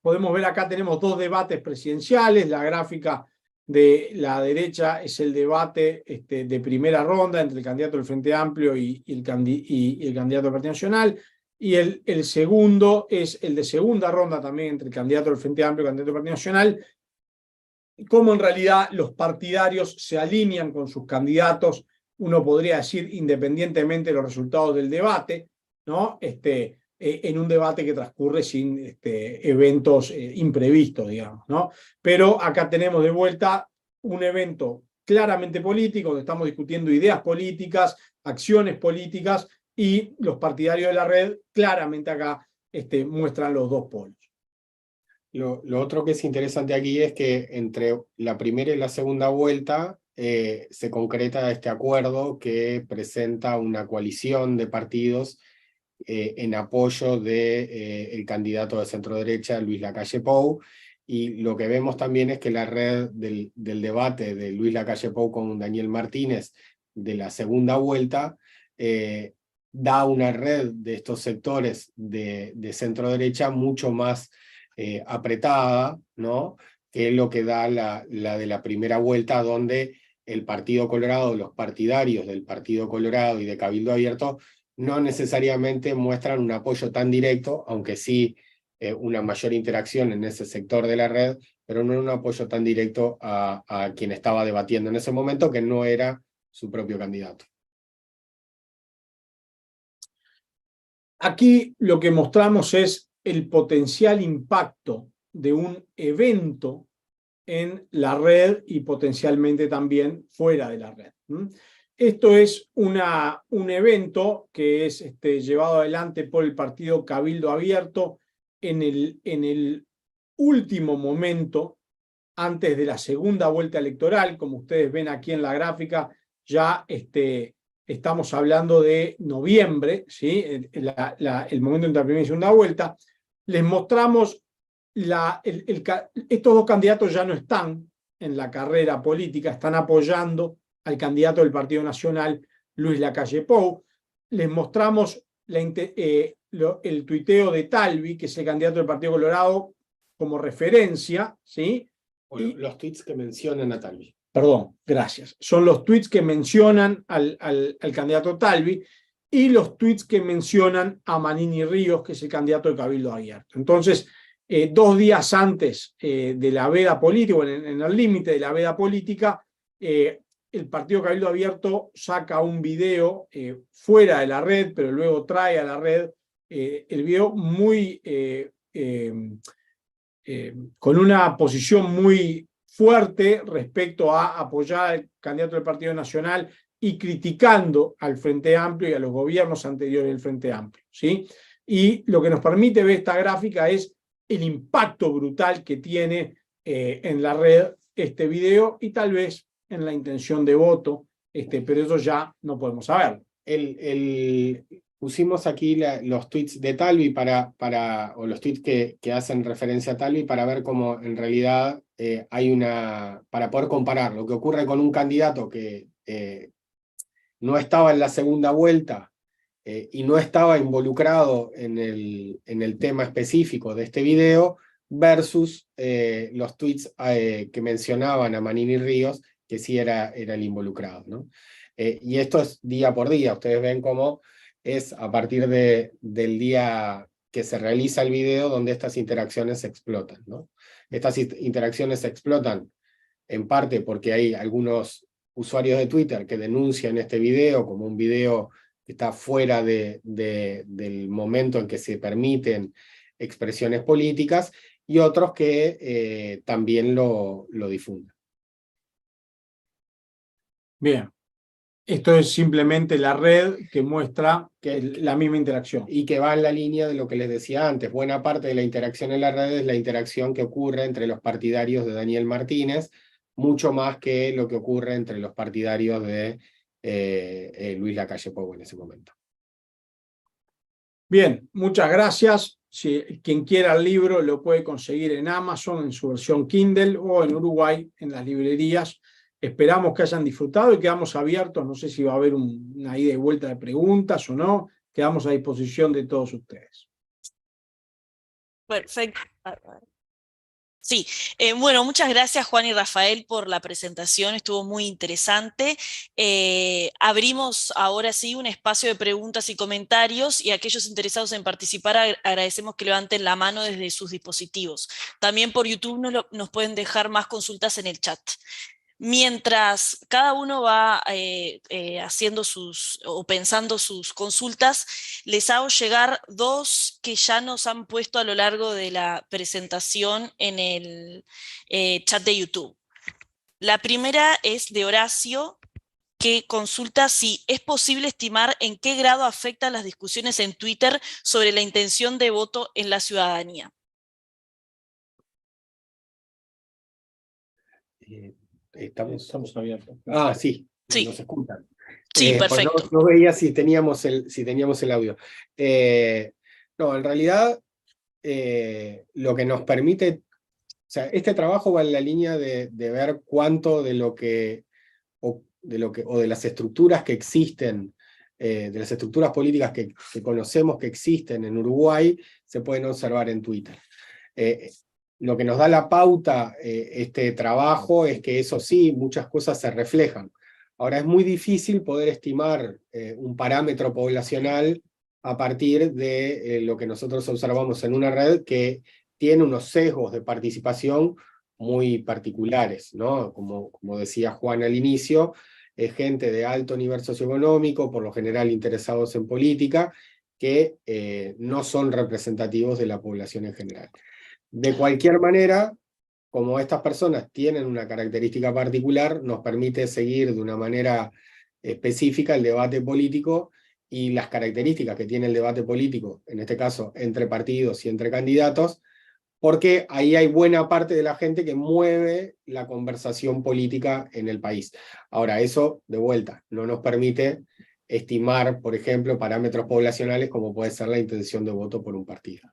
podemos ver acá tenemos dos debates presidenciales, la gráfica de la derecha es el debate de primera ronda entre el candidato del Frente Amplio y el candidato del Partido Nacional, y el segundo es el de segunda ronda también entre el candidato del Frente Amplio y el candidato del Partido Nacional, cómo en realidad los partidarios se alinean con sus candidatos, uno podría decir independientemente de los resultados del debate, ¿no? En un debate que transcurre sin eventos imprevistos, digamos, ¿no? Pero acá tenemos de vuelta un evento claramente político, donde estamos discutiendo ideas políticas, acciones políticas, y los partidarios de la red claramente acá muestran los dos polos. Lo otro que es interesante aquí es que entre la primera y la segunda vuelta se concreta este acuerdo que presenta una coalición de partidos en apoyo del candidato de centro-derecha, Luis Lacalle Pou, y lo que vemos también es que la red del debate de Luis Lacalle Pou con Daniel Martínez de la segunda vuelta da una red de estos sectores de centro-derecha mucho más apretada, ¿no? Que es lo que da la de la primera vuelta, donde el Partido Colorado, los partidarios del Partido Colorado y de Cabildo Abierto no necesariamente muestran un apoyo tan directo, aunque sí una mayor interacción en ese sector de la red, pero no un apoyo tan directo a quien estaba debatiendo en ese momento, que no era su propio candidato. Aquí lo que mostramos es el potencial impacto de un evento en la red y potencialmente también fuera de la red. Esto es un evento que es llevado adelante por el partido Cabildo Abierto en el último momento antes de la segunda vuelta electoral. Como ustedes ven aquí en la gráfica, ya estamos hablando de noviembre, ¿sí? El momento entre la primera y segunda vuelta. Les mostramos estos dos candidatos ya no están en la carrera política, están apoyando al candidato del Partido Nacional, Luis Lacalle Pou. Les mostramos el tuiteo de Talvi, que es el candidato del Partido Colorado, como referencia, ¿sí? Los tweets que mencionan a Talvi. Perdón, gracias. Son los tweets que mencionan al candidato Talvi y los tweets que mencionan a Manini Ríos, que es el candidato de Cabildo Abierto. Entonces, 2 días antes de la veda política, en el límite de la veda política, el partido Cabildo Abierto saca un video fuera de la red, pero luego trae a la red el video muy con una posición muy fuerte respecto a apoyar al candidato del Partido Nacional y criticando al Frente Amplio y a los gobiernos anteriores del Frente Amplio, ¿sí? Y lo que nos permite ver esta gráfica es el impacto brutal que tiene en la red este video y tal vez en la intención de voto, pero eso ya no podemos saberlo. Pusimos aquí los tweets de Talvi o los tweets que hacen referencia a Talvi para ver cómo en realidad para poder comparar lo que ocurre con un candidato que no estaba en la segunda vuelta y no estaba involucrado en el tema específico de este video versus los tweets que mencionaban a Manini Ríos, que sí era el involucrado, ¿no? Y esto es día por día. Ustedes ven cómo es a partir del día que se realiza el video donde estas interacciones se explotan, ¿no? Estas interacciones se explotan en parte porque hay algunos usuarios de Twitter que denuncian este video como un video que está fuera del momento en que se permiten expresiones políticas, y otros que también lo difunden. Bien. Esto es simplemente la red que muestra la misma interacción. Y que va en la línea de lo que les decía antes. Buena parte de la interacción en la red es la interacción que ocurre entre los partidarios de Daniel Martínez, mucho más que lo que ocurre entre los partidarios de Luis Lacalle Pou en ese momento. Bien, muchas gracias. Si quien quiera el libro lo puede conseguir en Amazon en su versión Kindle o en Uruguay en las librerías. Esperamos que hayan disfrutado y quedamos abiertos. No sé si va a haber una ida y vuelta de preguntas o no. Quedamos a disposición de todos ustedes. Perfecto. Sí, bueno, muchas gracias Juan y Rafael por la presentación, estuvo muy interesante. Abrimos ahora sí un espacio de preguntas y comentarios y a aquellos interesados en participar agradecemos que levanten la mano desde sus dispositivos. También por YouTube nos pueden dejar más consultas en el chat. Mientras cada uno va haciendo o pensando sus consultas, les hago llegar dos que ya nos han puesto a lo largo de la presentación en el chat de YouTube. La primera es de Horacio, que consulta si es posible estimar en qué grado afectan las discusiones en Twitter sobre la intención de voto en la ciudadanía. Estamos abiertos. Ah, sí, Sí. nos escuchan. Sí, perfecto. Pues no veía si teníamos el audio. No, en realidad lo que nos permite, o sea, este trabajo va en la línea de ver cuánto de las estructuras que existen, de las estructuras políticas que conocemos que existen en Uruguay, se pueden observar en Twitter. Lo que nos da la pauta este trabajo es que eso sí, muchas cosas se reflejan. Ahora es muy difícil poder estimar un parámetro poblacional a partir de lo que nosotros observamos en una red que tiene unos sesgos de participación muy particulares, ¿no? Como decía Juan al inicio, es gente de alto nivel socioeconómico, por lo general interesados en política, que no son representativos de la población en general. De cualquier manera, como estas personas tienen una característica particular, nos permite seguir de una manera específica el debate político y las características que tiene el debate político, en este caso entre partidos y entre candidatos, porque ahí hay buena parte de la gente que mueve la conversación política en el país. Ahora, eso, de vuelta, no nos permite estimar, por ejemplo, parámetros poblacionales como puede ser la intención de voto por un partido.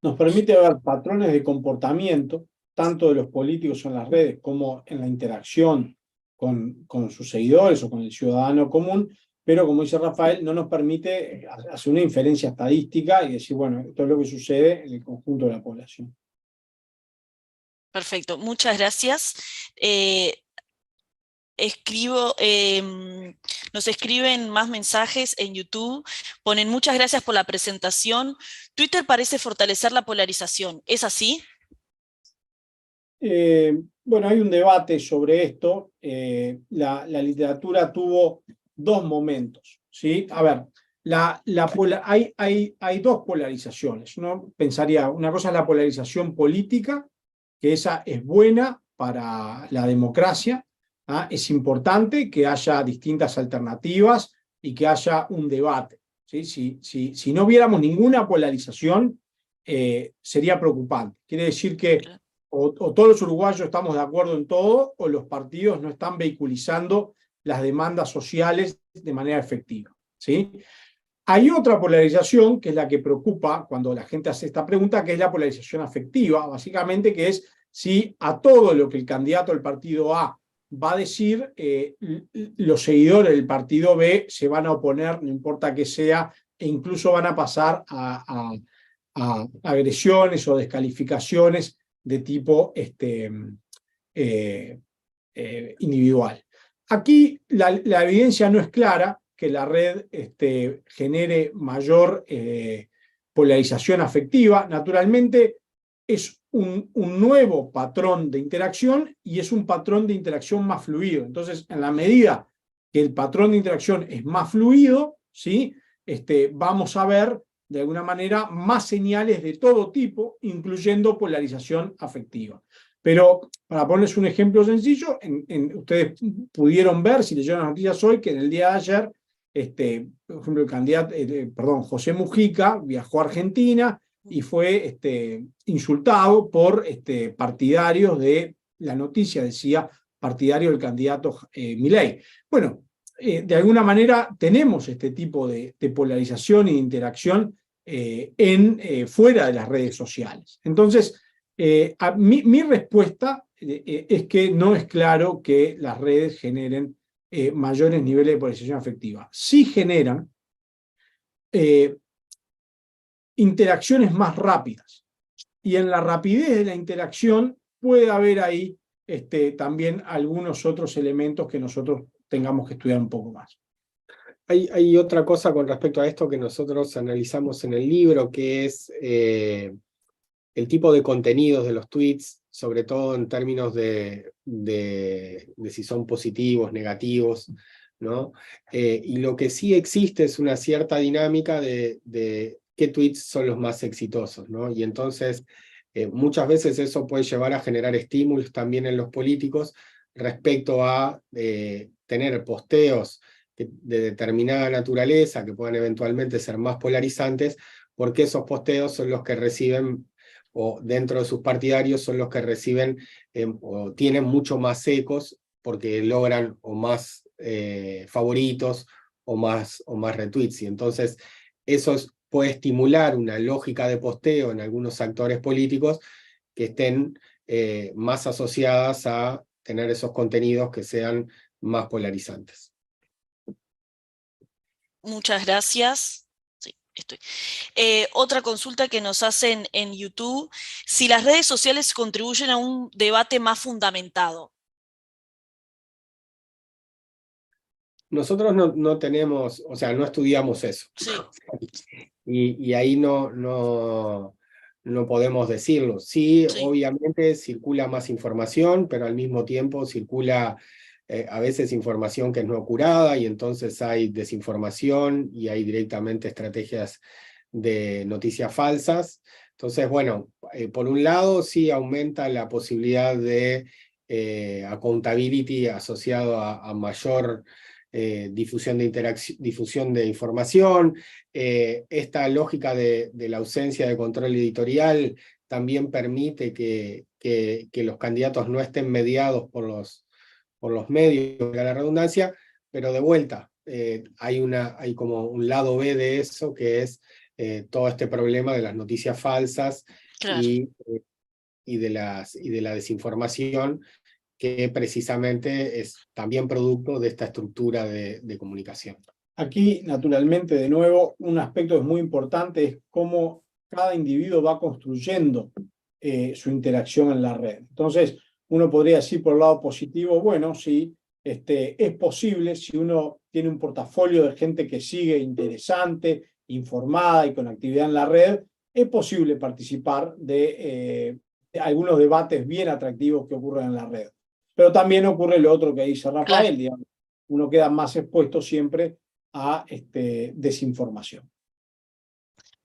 Nos permite ver patrones de comportamiento, tanto de los políticos en las redes como en la interacción con sus seguidores o con el ciudadano común, pero como dice Rafael, no nos permite hacer una inferencia estadística y decir, bueno, esto es lo que sucede en el conjunto de la población. Perfecto, muchas gracias. Nos escriben más mensajes en YouTube, ponen muchas gracias por la presentación. Twitter parece fortalecer la polarización, ¿es así? Bueno, hay un debate sobre esto. La literatura tuvo dos momentos, ¿sí? A ver, hay dos polarizaciones. Uno pensaría, una cosa es la polarización política, que esa es buena para la democracia. Es importante que haya distintas alternativas y que haya un debate, ¿sí? Si no viéramos ninguna polarización, sería preocupante. Quiere decir que o todos los uruguayos estamos de acuerdo en todo, o los partidos no están vehiculizando las demandas sociales de manera efectiva, ¿sí? Hay otra polarización, que es la que preocupa cuando la gente hace esta pregunta, que es la polarización afectiva, básicamente, que es si a todo lo que el candidato del partido A va a decir, los seguidores del partido B se van a oponer, no importa qué sea, e incluso van a pasar a agresiones o descalificaciones de tipo individual. Aquí la evidencia no es clara que la red genere mayor polarización afectiva. Naturalmente es un nuevo patrón de interacción y es un patrón de interacción más fluido. Entonces, en la medida que el patrón de interacción es más fluido, ¿sí? Vamos a ver de alguna manera más señales de todo tipo, incluyendo polarización afectiva. Pero para ponerles un ejemplo sencillo, ustedes pudieron ver, si leyeron las noticias hoy, que en el día de ayer, por ejemplo, el candidato, José Mujica viajó a Argentina y fue insultado por partidarios de la noticia, decía partidario del candidato Milei. Bueno, de alguna manera tenemos este tipo de polarización e interacción fuera de las redes sociales. Entonces, mi respuesta es que no es claro que las redes generen mayores niveles de polarización afectiva. Sí generan interacciones más rápidas. Y en la rapidez de la interacción puede haber ahí también algunos otros elementos que nosotros tengamos que estudiar un poco más. Hay otra cosa con respecto a esto que nosotros analizamos en el libro, que es el tipo de contenidos de los tweets, sobre todo en términos de si son positivos, negativos, ¿no? Y lo que sí existe es una cierta dinámica de qué tweets son los más exitosos, ¿no? Y entonces muchas veces eso puede llevar a generar estímulos también en los políticos respecto a tener posteos de determinada naturaleza que puedan eventualmente ser más polarizantes, porque esos posteos son los que reciben, o dentro de sus partidarios son los que reciben o tienen mucho más ecos, porque logran o más favoritos o más retweets, y entonces eso puede estimular una lógica de posteo en algunos actores políticos que estén más asociadas a tener esos contenidos que sean más polarizantes. Muchas gracias. Sí, estoy. Otra consulta que nos hacen en YouTube, si las redes sociales contribuyen a un debate más fundamentado. Nosotros no tenemos, o sea, no estudiamos eso. Sí. Y ahí no podemos decirlo. Sí, Sí. obviamente circula más información, pero al mismo tiempo circula a veces información que es no curada, y entonces hay desinformación y hay directamente estrategias de noticias falsas. Entonces, bueno, por un lado sí aumenta la posibilidad de accountability asociado a mayor difusión de información. Esta lógica de la ausencia de control editorial también permite que los candidatos no estén mediados por los medios, de la redundancia, pero de vuelta, hay como un lado B de eso, que es todo este problema de las noticias falsas. Claro. Y de la desinformación, que precisamente es también producto de esta estructura de comunicación. Aquí, naturalmente, de nuevo, un aspecto que es muy importante es cómo cada individuo va construyendo su interacción en la red. Entonces, uno podría decir por el lado positivo, bueno, sí, es posible, si uno tiene un portafolio de gente que sigue interesante, informada y con actividad en la red, es posible participar de algunos debates bien atractivos que ocurren en la red. Pero también ocurre lo otro que dice Rafael, Claro. digamos, uno queda más expuesto siempre a desinformación.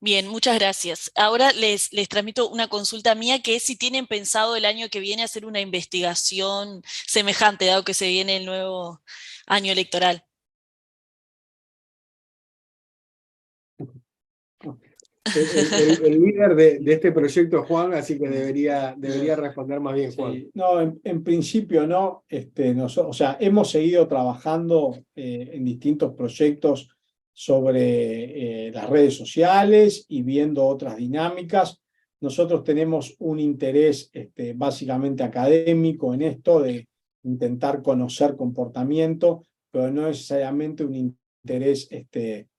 Bien, muchas gracias. Ahora les transmito una consulta mía, que es si tienen pensado el año que viene hacer una investigación semejante, dado que se viene el nuevo año electoral. El líder de este proyecto es Juan, así que debería responder más bien Juan. Sí, no, en principio no. O sea, hemos seguido trabajando en distintos proyectos sobre las redes sociales y viendo otras dinámicas. Nosotros tenemos un interés básicamente académico en esto de intentar conocer comportamiento, pero no necesariamente un interés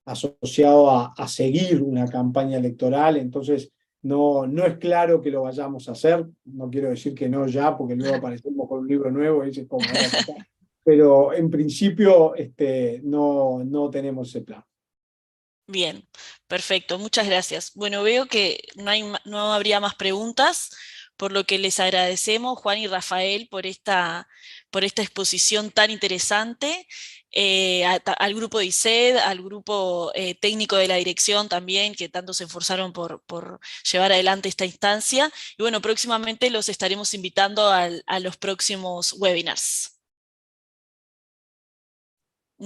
asociado a seguir una campaña electoral. Entonces, no es claro que lo vayamos a hacer. No quiero decir que no ya, porque luego aparecemos con un libro nuevo y dice cómo va a pasar. Pero en principio no tenemos ese plan. Bien, perfecto, muchas gracias. Bueno, veo que no habría más preguntas, por lo que les agradecemos, Juan y Rafael, por esta exposición tan interesante, al grupo de ISED, al grupo técnico de la dirección también, que tanto se esforzaron por llevar adelante esta instancia. Y bueno, próximamente los estaremos invitando a los próximos webinars.